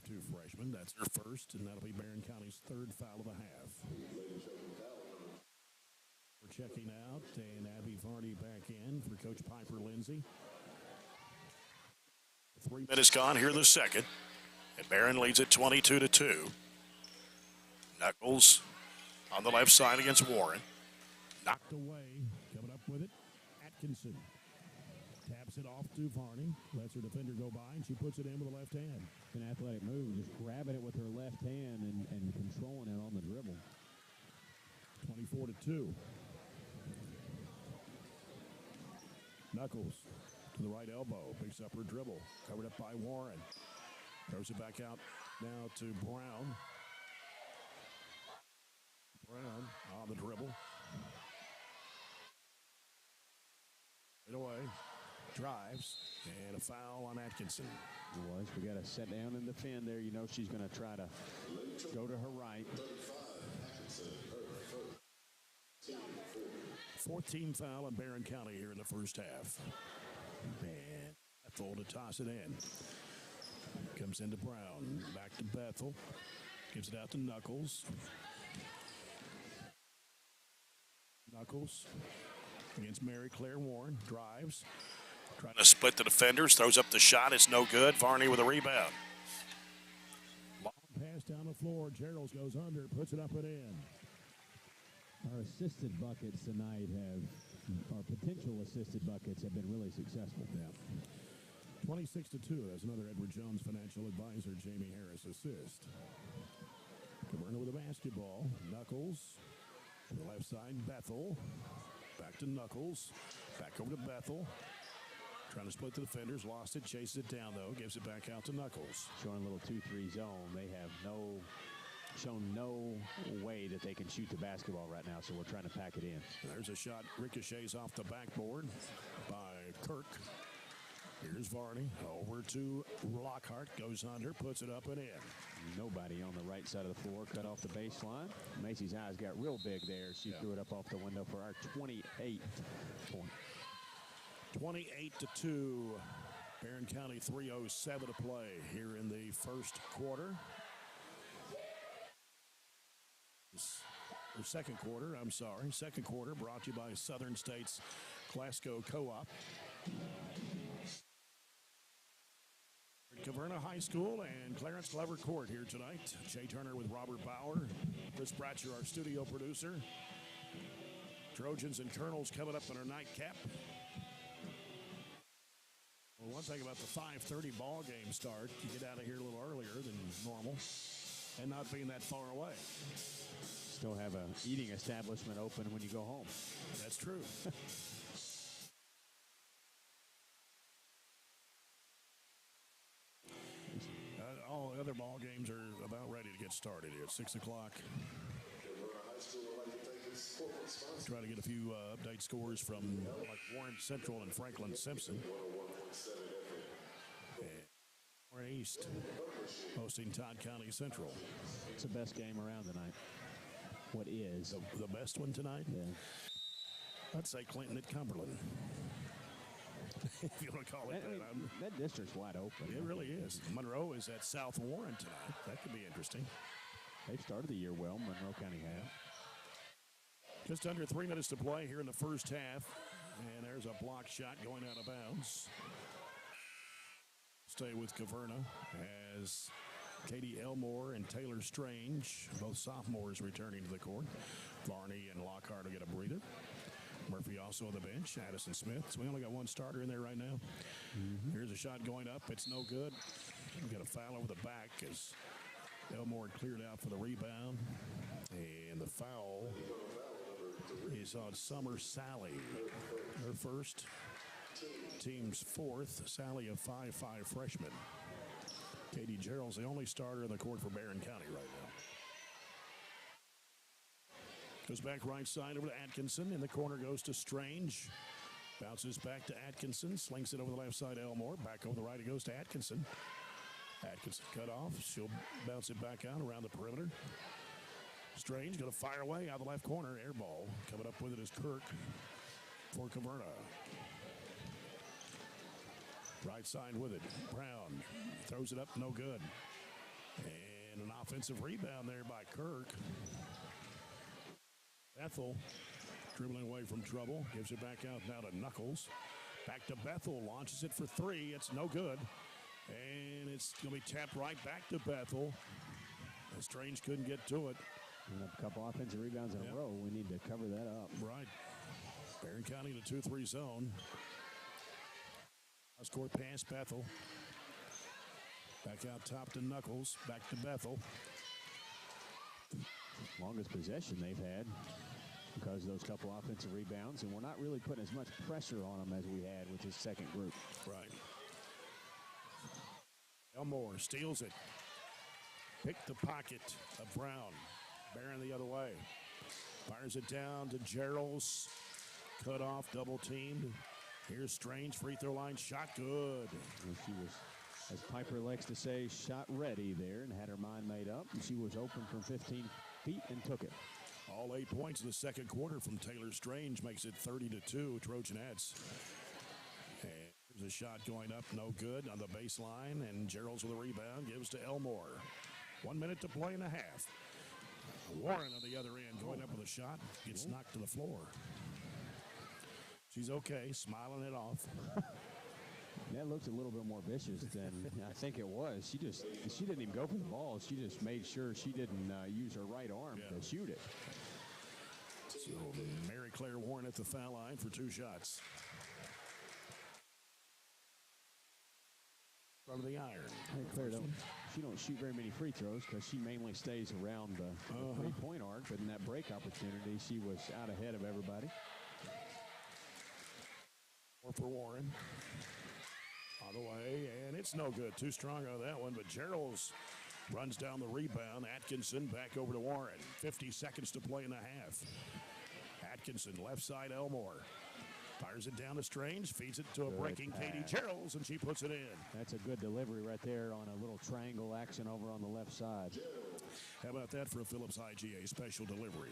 2 freshmen, that's her first, and that'll be Barren County's 3rd foul of the half. We're checking out, and Abby Varney back in for Coach Piper Lindsay. 3 minutes gone here in the second, and Barren leads it 22-2. Knuckles on the left side against Warren. Knocked away. Coming up with it, Atkinson. Taps it off to Varney. Lets her defender go by, and she puts it in with the left hand. An athletic move, just grabbing it with her left hand and controlling it on the dribble. 24-2. Knuckles to the right elbow. Picks up her dribble. Covered up by Warren. Throws it back out now to Brown. Brown on the dribble. Right away, drives, and a foul on Atkinson. We got to set down and defend there. You know she's going to try to go to her right. 14th foul in Barren County here in the first half. And Bethel to toss it in. Comes into Brown, back to Bethel. Gives it out to Knuckles. Knuckles against Mary Claire Warren. Drives. Trying to split the defenders. Throws up the shot. It's no good. Varney with a rebound. Long pass down the floor. Gerald's goes under. Puts it up and in. Our assisted buckets tonight our potential assisted buckets have been really successful. Yeah. 26-2. That's another Edward Jones financial advisor, Jamie Harris assist. Caverna with a basketball. Knuckles. To the left side, Bethel. Back to Knuckles. Back over to Bethel. Trying to split the defenders. Lost it. Chases it down, though. Gives it back out to Knuckles. Showing a little 2-3 zone. They have shown no way that they can shoot the basketball right now, so we're trying to pack it in. There's a shot. Ricochets off the backboard by Kirk. Here's Varney. Over to Lockhart. Goes under. Puts it up and in. Nobody on the right side of the floor. Cut off the baseline. Macy's eyes got real big there. She threw it up off the window for our 28th point. 28-2. Barren County 3:07 to play here in the first quarter. Or second quarter, I'm sorry. Second quarter brought to you by Southern States Glasgow Co-op. Caverna High School and Clarence Glover Court here tonight. Jay Turner with Robert Bauer. Chris Bratcher, our studio producer. Trojans and Colonels coming up in our nightcap. Well, one thing about the 5:30 ball game start, you get out of here a little earlier than normal and not being that far away. Still have a eating establishment open when you go home. That's true. All the other ball games are about ready to get started here at 6 o'clock. Try to get a few update scores from like Warren Central and Franklin Simpson. And Warren East hosting Todd County Central. It's the best game around tonight. What is? The best one tonight? Yeah. I'd say Clinton at Cumberland. If you want to call it that. That district's wide open. It really is. Monroe is at South Warren tonight. That could be interesting. They've started the year well. Monroe County has. Just under 3 minutes to play here in the first half. And there's a block shot going out of bounds. Stay with Caverna as Katie Elmore and Taylor Strange, both sophomores, returning to the court. Varney and Lockhart will get a breather. Murphy also on the bench. Addison Smith. So we only got one starter in there right now. Here's a shot going up. It's no good. We got a foul over the back as Elmore cleared out for the rebound. And the foul is on Summer Sally. Her first, team's fourth. Sally, a 5'5" freshman. Katie Gerald's the only starter in the court for Barren County right now. Goes back right side over to Atkinson. In the corner goes to Strange. Bounces back to Atkinson. Slings it over the left side, Elmore. Back over the right, it goes to Atkinson. Atkinson cut off. She'll bounce it back out around the perimeter. Strange going to fire away out of the left corner. Air ball. Coming up with it is Kirk for Caverna. Right side with it. Brown throws it up. No good. And an offensive rebound there by Kirk. Bethel dribbling away from trouble. Gives it back out now to Knuckles. Back to Bethel. Launches it for three. It's no good. And it's going to be tapped right back to Bethel. And Strange couldn't get to it. And a couple offensive rebounds in a row. We need to cover that up. Right. Barren County in the 2-3 zone. Cross court pass, Bethel. Back out top to Knuckles. Back to Bethel. Longest possession they've had because of those couple offensive rebounds, and we're not really putting as much pressure on them as we had with his second group. Right. Elmore steals it. Pick the pocket of Brown. Barren the other way. Fires it down to Gerald's. Cut off, double teamed. Here's Strange, free throw line shot, good. And she was, as Piper likes to say, shot ready there and had her mind made up. And she was open from 15 feet and took it. All 8 points in the second quarter from Taylor Strange makes it 30-2 Trojanettes. And there's a shot going up, no good on the baseline. And Gerald's with a rebound, gives to Elmore. 1 minute to play and a half. Warren on the other end going up with a shot, gets knocked to the floor. She's okay, smiling it off. That looked a little bit more vicious than I think it was. She didn't even go for the ball. She just made sure she didn't use her right arm to shoot it. So Mary Claire Warren at the foul line for 2 shots. From the iron. Mary Claire, she don't shoot very many free throws because she mainly stays around the three-point arc. But in that break opportunity, she was out ahead of everybody. For Warren. On the way, and it's no good. Too strong on that one, but Gerald's runs down the rebound. Atkinson back over to Warren. 50 seconds to play in the half. Atkinson, left side, Elmore. Fires it down to Strange, feeds it to a breaking Katie Gerald's, and she puts it in. That's a good delivery right there on a little triangle action over on the left side. How about that for a Phillips IGA special delivery?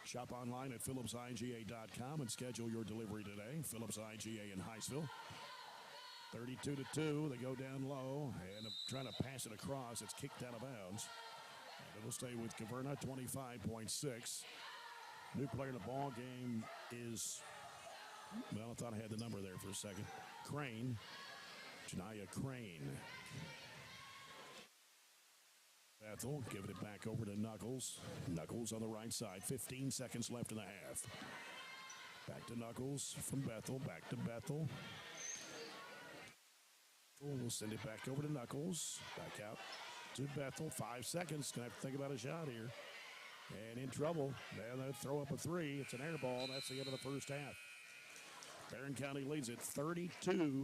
Shop online at phillipsiga.com and schedule your delivery today. Phillips IGA in Highsville. 32-2. They go down low and trying to pass it across. It's kicked out of bounds. And it'll stay with Caverna, 25.6. New player in the ball game is, well, I thought I had the number there for a second. Crane. Janiyah Crane. Bethel giving it back over to Knuckles. Knuckles on the right side. 15 seconds left in the half. Back to Knuckles from Bethel. Back to Bethel. We'll send it back over to Knuckles. Back out to Bethel. 5 seconds. Gonna have to think about a shot here. And in trouble. And they'll throw up a three. It's an air ball. That's the end of the first half. Barren County leads it 32-2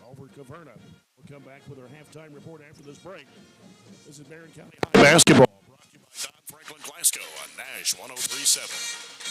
over Caverna. We'll come back with our halftime report after this break. This is Barren County High Basketball brought to you by Don Franklin Glasgow on Nash 103.7.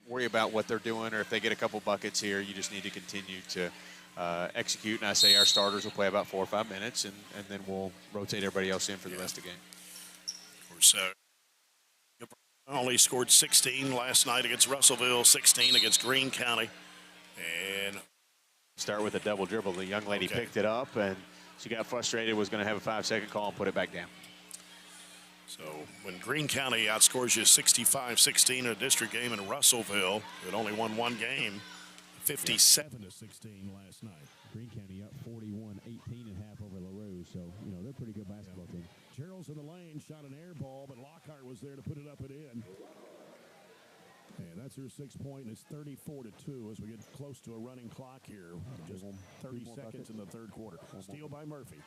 worry about what they're doing, or if they get a couple buckets here, you just need to continue to execute. And I say our starters will play about 4 or 5 minutes, and then we'll rotate everybody else in for the rest of the game. Of course, only scored 16 last night against Russellville, 16 against Greene County. And start with a double dribble. The young lady picked it up, and she got frustrated, was going to have a 5-second call and put it back down. So when Greene County outscores you 65-16 in a district game in Russellville, it only won one game, 57-16 last night. Greene County up 41-18 and half over LaRue, so, you know, they're a pretty good basketball team. Gerald's in the lane, shot an air ball, but Lockhart was there to put it up and in. And that's her 6 point, and it's 34-2 as we get close to a running clock here. Just 30 seconds in the third quarter. Steal by Murphy.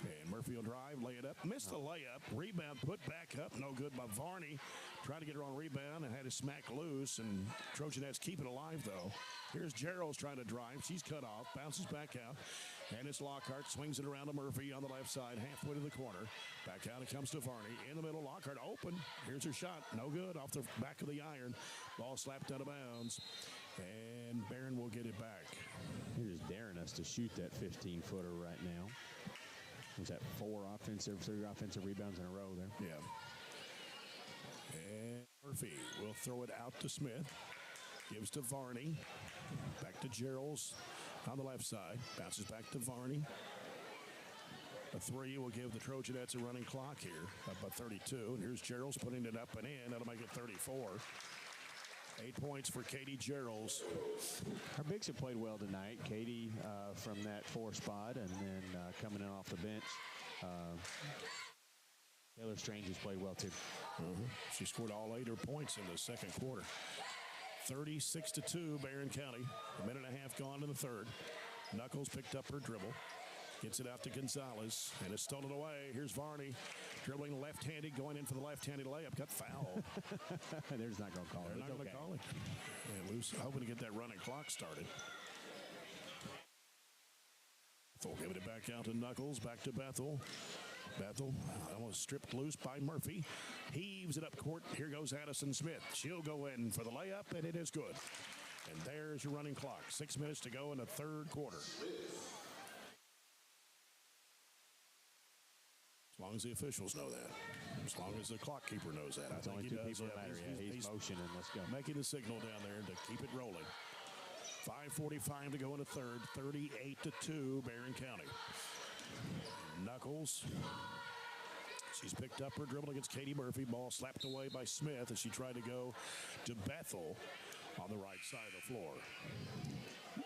And Murphy will drive, lay it up, missed the layup, rebound, put back up, no good by Varney. Tried to get her on rebound and had it smack loose, and Trojans keep it alive, though. Here's Gerald's trying to drive. She's cut off, bounces back out, and it's Lockhart, swings it around to Murphy on the left side, halfway to the corner. Back out it comes to Varney. In the middle, Lockhart open. Here's her shot, no good, off the back of the iron. Ball slapped out of bounds, and Barren will get it back. He just daring us to shoot that 15-footer right now. Was that 3 offensive rebounds in a row there? Yeah. And Murphy will throw it out to Smith. Gives to Varney. Back to Gerald's on the left side. Bounces back to Varney. A 3 will give the Trojanettes a running clock here. Up by 32. And here's Gerald's putting it up and in. That'll make it 34. 8 points for Katie Gerald's. Our bigs have played well tonight. Katie from that 4 spot, and then coming in off the bench. Taylor Strange has played well, too. She scored all 8 points in the second quarter. 36-2, Barren County. A minute and a half gone in the third. Knuckles picked up her dribble. Gets it out to Gonzalez, and it's stolen away. Here's Varney, dribbling left-handed, going in for the left-handed layup. Got fouled. They're just not going to call it. They're not going to call it. Yeah, Luce hoping to get that running clock started. Bethel giving it back out to Knuckles, back to Bethel. Bethel almost stripped loose by Murphy. Heaves it up court. Here goes Addison Smith. She'll go in for the layup, and it is good. And there's your running clock. 6 minutes to go in the third quarter. As long as the officials know that. As long as the clock keeper knows that. It's only 2 people that matter. He's motioning. Let's go. Making the signal down there to keep it rolling. 5:45 to go in the third. 38-2, Barren County. Knuckles. She's picked up her dribble against Katie Murphy. Ball slapped away by Smith as she tried to go to Bethel on the right side of the floor.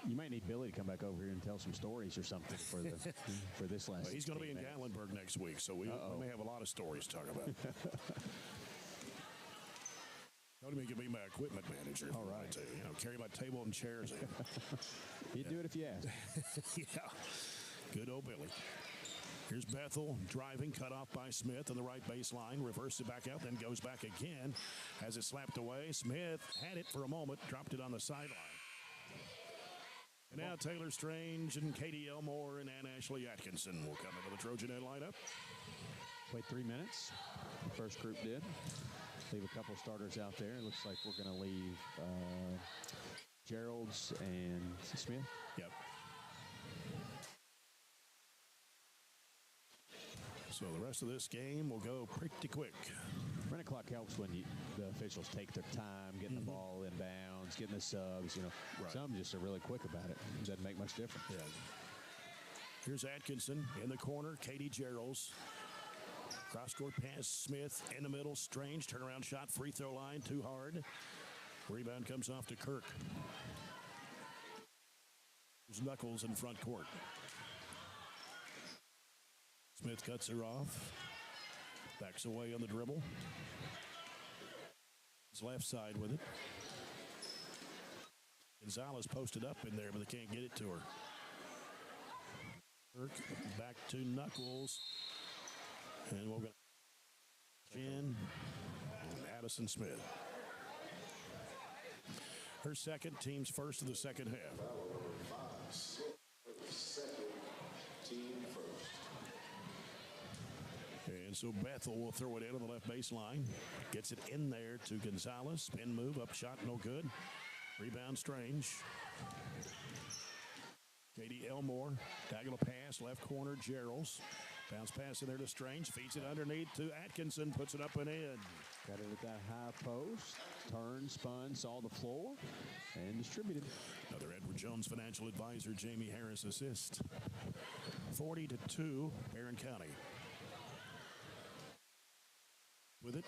You might need Billy to come back over here and tell some stories or something for this last. Well, he's going to be in Gatlinburg next week, so we may have a lot of stories to talk about. Tony may give me my equipment manager. All right. To, carry my table and chairs in. He'd do it if you asked. Yeah. Good old Billy. Here's Bethel driving, cut off by Smith on the right baseline. Reversed it back out, then goes back again. Has it slapped away. Smith had it for a moment, dropped it on the sideline. And now Taylor Strange and Katie Elmore and Ann Ashley Atkinson will come into the Trojanette lineup. Played 3 minutes. The first group did. Leave a couple starters out there. It looks like we're going to leave Gerald's and Smith. Yep. So the rest of this game will go pretty quick. Running clock helps when the officials take their time, getting the ball in bounds, getting the subs. Right. Some just are really quick about it. It doesn't make much difference. Yeah. Here's Atkinson in the corner. Katie Gerald's. Cross-court pass, Smith in the middle. Strange turnaround shot, free throw line, too hard. Rebound comes off to Kirk. There's Knuckles in front court. Smith cuts her off. Backs away on the dribble. His left side with it. Gonzalez posted up in there, but they can't get it to her. Kirk back to Knuckles. And we'll go Jen and Addison Smith. Her second, team's first of the second half. And And so Bethel will throw it in on the left baseline. Gets it in there to Gonzalez. Spin move, up shot, no good. Rebound, Strange. Katie Elmore, diagonal pass, left corner, Gerald's. Bounce pass in there to Strange. Feeds it underneath to Atkinson. Puts it up and in. Got it at that high post. Turned, spun, saw the floor, and distributed. Another Edward Jones financial advisor, Jamie Harris, assist. 40-2, Barren County. With it,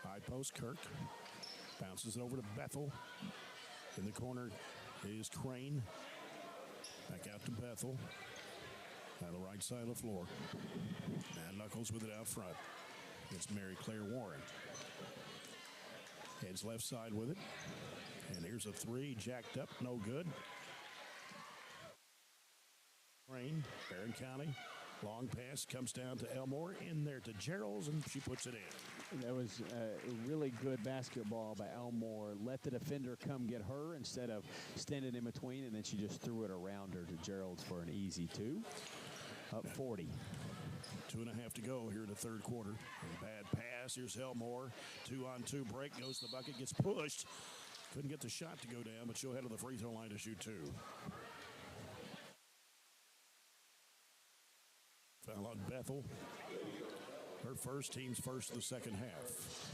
high post, Kirk. Bounces it over to Bethel. In the corner is Crane. Back out to Bethel. On the right side of the floor. And Knuckles with it out front. It's Mary Claire Warren. Heads left side with it. And here's a three, jacked up, no good. Crane, Barren County. Long pass comes down to Elmore. In there to Gerald's, and she puts it in. That was a really good basketball by Elmore. Let the defender come get her instead of standing in between, and then she just threw it around her to Gerald for an easy two. Up 40. 2.5 to go here in the third quarter. And bad pass. Here's Elmore. 2-on-2 break. Goes to the bucket. Gets pushed. Couldn't get the shot to go down, but she'll head to the free throw line to shoot two. Foul on Bethel. Her first, team's first of the second half.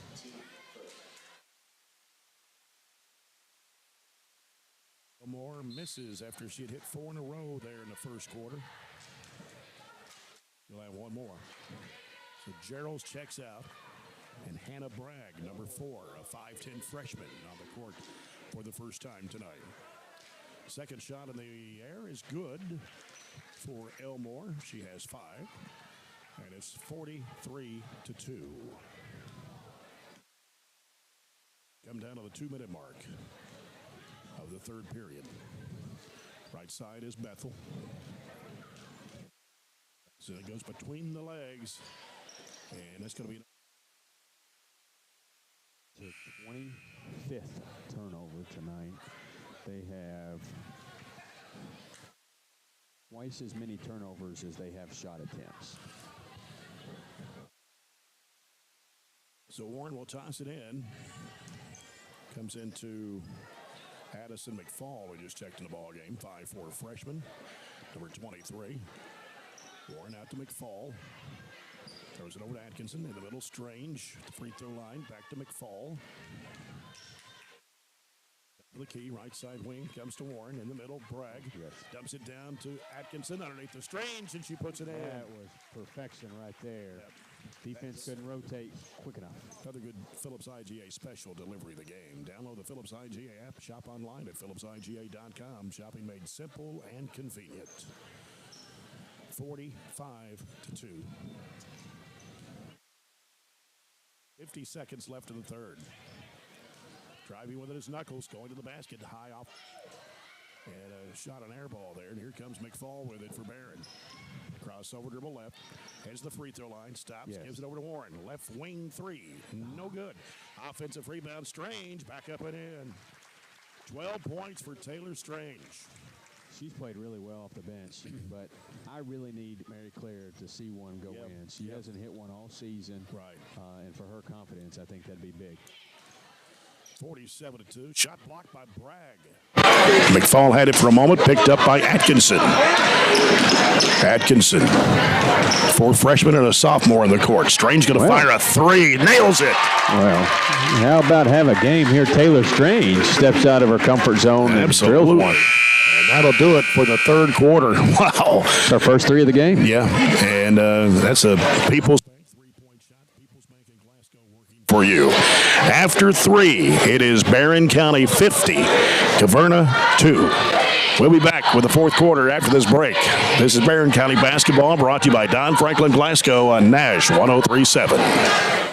Elmore misses after she had hit 4 in a row there in the first quarter. You'll have one more. So Gerald's checks out. And Hannah Bragg, number 4, a 5'10 freshman on the court for the first time tonight. Second shot in the air is good for Elmore. She has 5. And it's 43-2. Come down to the 2-minute mark of the third period. Right side is Bethel. So it goes between the legs. And that's going to be the 25th turnover tonight. They have twice as many turnovers as they have shot attempts. So Warren will toss it in. Comes into Addison McFall. We just checked in the ball game. 5'4 freshman, number 23. Warren out to McFall. Throws it over to Atkinson in the middle. Strange. The free throw line. Back to McFall. The key, right side wing, comes to Warren in the middle. Bragg dumps it down to Atkinson underneath the Strange, and she puts it in. That was perfection right there. Yep. Defense couldn't rotate quick enough. Another good Phillips IGA special delivery of the game. Download the Phillips IGA app. Shop online at phillipsiga.com. Shopping made simple and convenient. 45-2. 50 seconds left in the third. Driving with it is Knuckles, going to the basket, high off. And a shot, an air ball there. And here comes McFall with it for Barren. Crossover dribble left. Heads the free throw line. Stops, gives it over to Warren. Left wing three. No good. Offensive rebound, Strange. Back up and in. 12 points for Taylor Strange. She's played really well off the bench, but I really need Mary Claire to see one go in. She hasn't hit one all season. Right. And for her confidence, I think that'd be big. 47-2. Shot blocked by Bragg. McFall had it for a moment, picked up by Atkinson. Atkinson, 4 freshmen and a sophomore in the court. Strange going to fire a 3. Nails it. Well, how about have a game here? Taylor Strange steps out of her comfort zone and drills one. And that'll do it for the third quarter. Wow. It's our first 3 of the game. Yeah, and that's a People's for you. After 3, it is Barren County 50, Caverna 2. We'll be back with the fourth quarter after this break. This is Barren County basketball brought to you by Don Franklin Glasgow on Nash 103.7.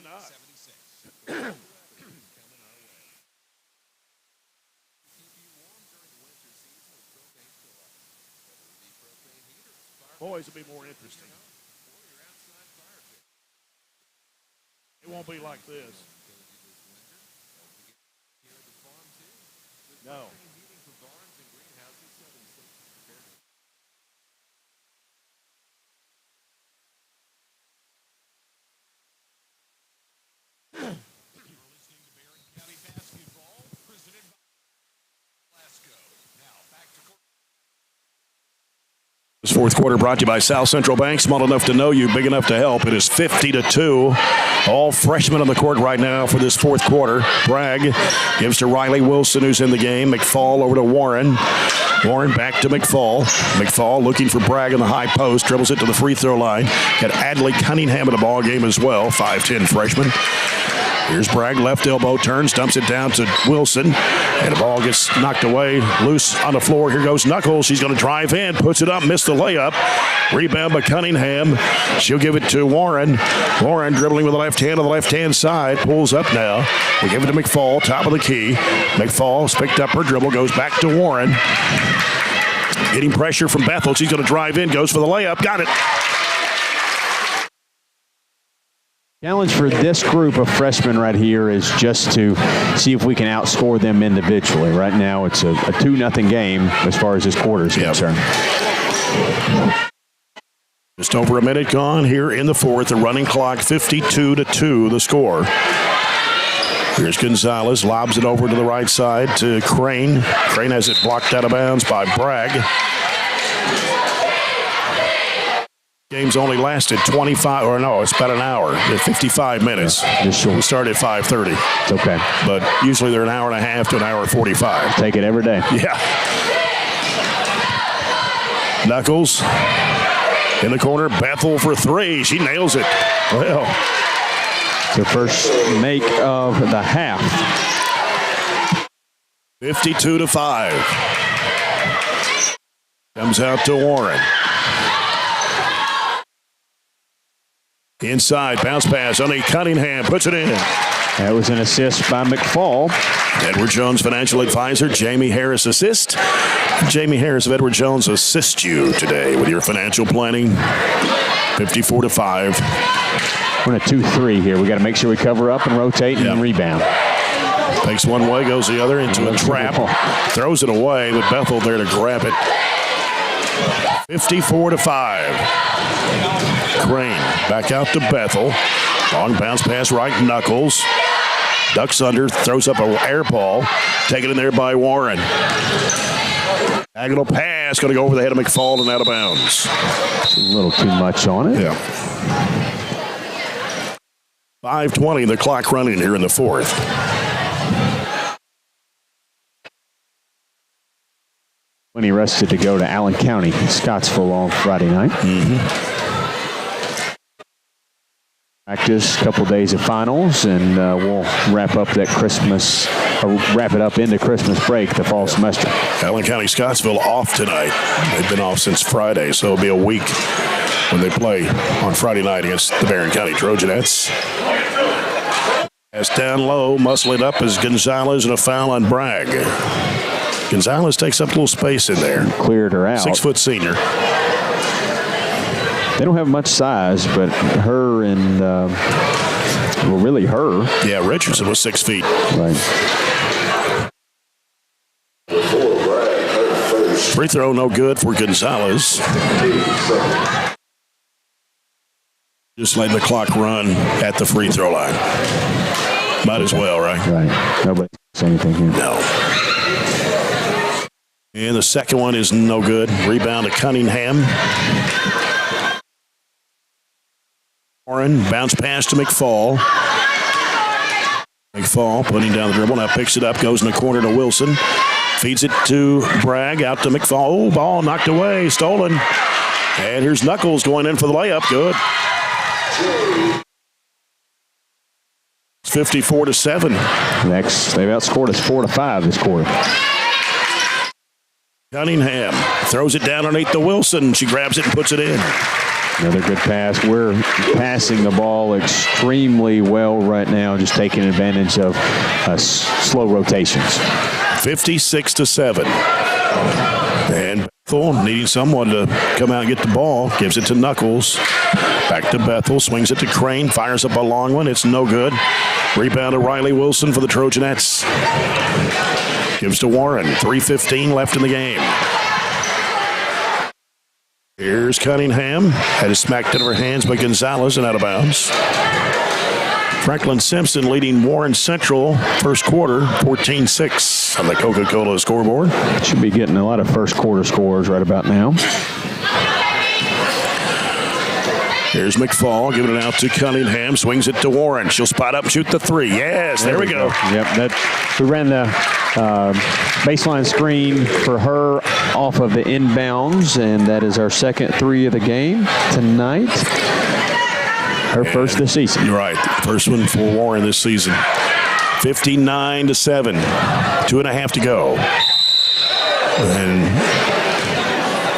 not? Boys will be more interesting. It won't be like this. No. This fourth quarter brought to you by South Central Bank. Small enough to know you, big enough to help. It is 50-2. All freshmen on the court right now for this fourth quarter. Bragg gives to Riley Wilson, who's in the game. McFall over to Warren. Warren back to McFall. McFall looking for Bragg in the high post. Dribbles it to the free throw line. Got Adley Cunningham in the ball game as well. 5'10 freshman. Here's Bragg, left elbow, turns, dumps it down to Wilson, and the ball gets knocked away, loose on the floor. Here goes Knuckles. She's going to drive in, puts it up, missed the layup. Rebound by Cunningham. She'll give it to Warren. Warren dribbling with the left hand on the left-hand side, pulls up now. We give it to McFall, top of the key. McFall's picked up her dribble, goes back to Warren. Getting pressure from Bethel. She's going to drive in, goes for the layup, got it. Challenge for this group of freshmen right here is just to see if we can outscore them individually. Right now it's a 2-0 game as far as this quarter is concerned. Just over a minute gone here in the fourth. The running clock 52-2 the score. Here's Gonzalez, lobs it over to the right side to Crane. Crane has it blocked out of bounds by Bragg. Game's only lasted 25, or no, it's about an hour, 55 minutes. We started at 5:30. It's okay. But usually they're an hour and a half to an hour 45. Take it every day. Yeah. Knuckles in the corner, Bethel for three. She nails it. Well. It's her first make of the half. 52-5. Comes out to Warren. Inside, bounce pass, only Cunningham puts it in. That was an assist by McFall. Edward Jones financial advisor, Jamie Harris assist. Jamie Harris of Edward Jones assists you today with your financial planning. 54-5. We're in a 2-3 here. We got to make sure we cover up and rotate and rebound. Takes one way, goes the other into a trap. Throws it away, but Bethel there to grab it. 54-5. Crane back out to Bethel. Long bounce pass right, Knuckles. Ducks under, throws up an air ball. Taken in there by Warren. Diagonal pass, going to go over the head of McFall and out of bounds. It's a little too much on it. Yeah. 5:20, the clock running here in the fourth. When he rested to go to Allen County, Scottsville on Friday night. Practice, a couple days of finals, and we'll wrap up that Christmas, or wrap it up into Christmas break, the fall semester. Allen County, Scottsville off tonight. They've been off since Friday, so it'll be a week when they play on Friday night against the Barren County Trojans. As down low, muscle it up as Gonzalez and a foul on Bragg. Gonzalez takes up a little space in there. Cleared her out. 6-foot senior. They don't have much size, but her and, well, really her. Yeah, Richardson was 6 feet. Right. Free throw no good for Gonzalez. Just letting the clock run at the free throw line. Might as well, right? Right. Nobody says anything here. No. And the second one is no good. Rebound to Cunningham. Warren, bounce pass to McFall. McFall putting down the dribble. Now picks it up, goes in the corner to Wilson. Feeds it to Bragg, out to McFall. Oh, ball knocked away, stolen. And here's Knuckles going in for the layup. Good. 54-7. Next, they've outscored us 4-5 this quarter. Cunningham throws it down underneath the Wilson. She grabs it and puts it in. Another good pass. We're passing the ball extremely well right now, just taking advantage of slow rotations. 56-7. And Bethel needing someone to come out and get the ball. Gives it to Knuckles. Back to Bethel. Swings it to Crane. Fires up a long one. It's no good. Rebound to Riley Wilson for the Trojanettes. Gives to Warren. 3:15 left in the game. Here's Cunningham. Had it smacked out of her hands by Gonzalez and out of bounds. Franklin Simpson leading Warren Central first quarter 14-6 on the Coca-Cola scoreboard. Should be getting a lot of first quarter scores right about now. Here's McFall giving it out to Cunningham. Swings it to Warren. She'll spot up and shoot the three. Yes, there we go. Yep, we ran the baseline screen for her off of the inbounds, and that is our second three of the game tonight. Her first this season. You're right. First one for Warren this season. 59-7. 2.5 to go. And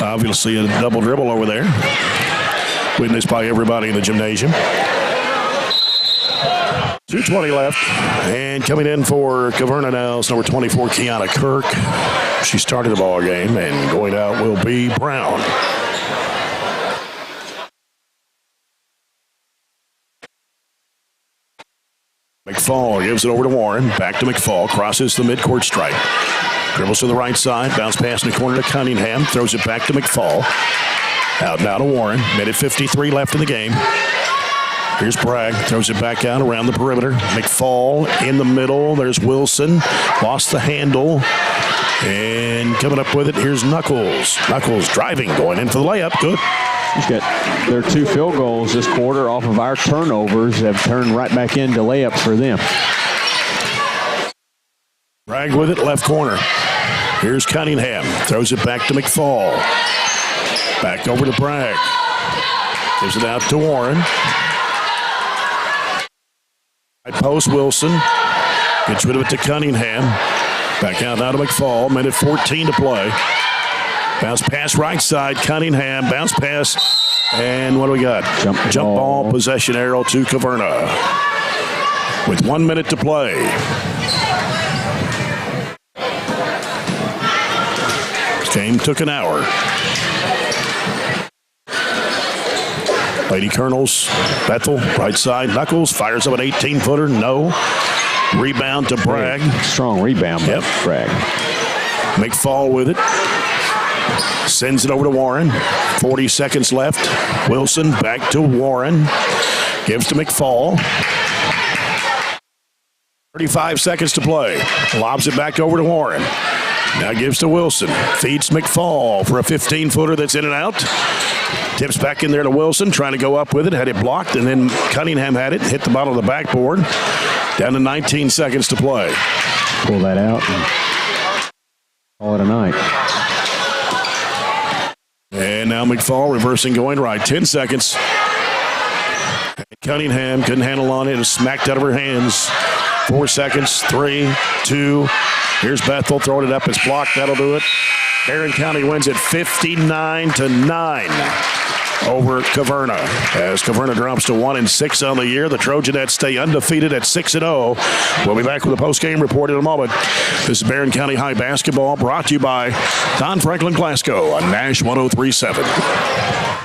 obviously a double dribble over there. Witnessed by everybody in the gymnasium. 2:20 left. And coming in for Caverna now is number 24, Kiana Kirk. She started the ball game, and going out will be Brown. McFall gives it over to Warren. Back to McFall. Crosses the midcourt stripe. Dribbles to the right side. Bounce pass in the corner to Cunningham. Throws it back to McFall. Out now to Warren. Minute 53 left in the game. Here's Bragg. Throws it back out around the perimeter. McFall in the middle. There's Wilson. Lost the handle. And coming up with it, here's Knuckles. Knuckles driving, going in for the layup. Good. He's got their 2 field goals this quarter off of our turnovers have turned right back into layups for them. Bragg with it, left corner. Here's Cunningham. Throws it back to McFall. Back over to Bragg. Gives it out to Warren. Right post, Wilson. Gets rid of it to Cunningham. Back out now to McFall. Minute 14 to play. Bounce pass right side. Cunningham. Bounce pass. And what do we got? Jump ball possession arrow to Caverna. With 1 minute to play. This game took an hour. Lady Colonels, Bethel, right side. Knuckles fires up an 18-footer. No. Rebound to Bragg. Strong rebound by Bragg. McFall with it. Sends it over to Warren. 40 seconds left. Wilson back to Warren. Gives to McFall. 35 seconds to play. Lobs it back over to Warren. Now gives to Wilson. Feeds McFall for a 15-footer that's in and out. Tips back in there to Wilson, trying to go up with it. Had it blocked, and then Cunningham had it. Hit the bottom of the backboard. Down to 19 seconds to play. Pull that out and call it a night. And now McFall reversing, going right. 10 seconds. Cunningham couldn't handle on it. It was smacked out of her hands. 4 seconds. 3, 2. Here's Bethel throwing it up. It's blocked. That'll do it. Barren County wins it 59-9 over Caverna. As Caverna drops to 1-6 on the year, the Trojanettes stay undefeated at 6-0. We'll be back with a post-game report in a moment. This is Barren County High basketball, brought to you by Don Franklin Glasgow on Nash 103.7.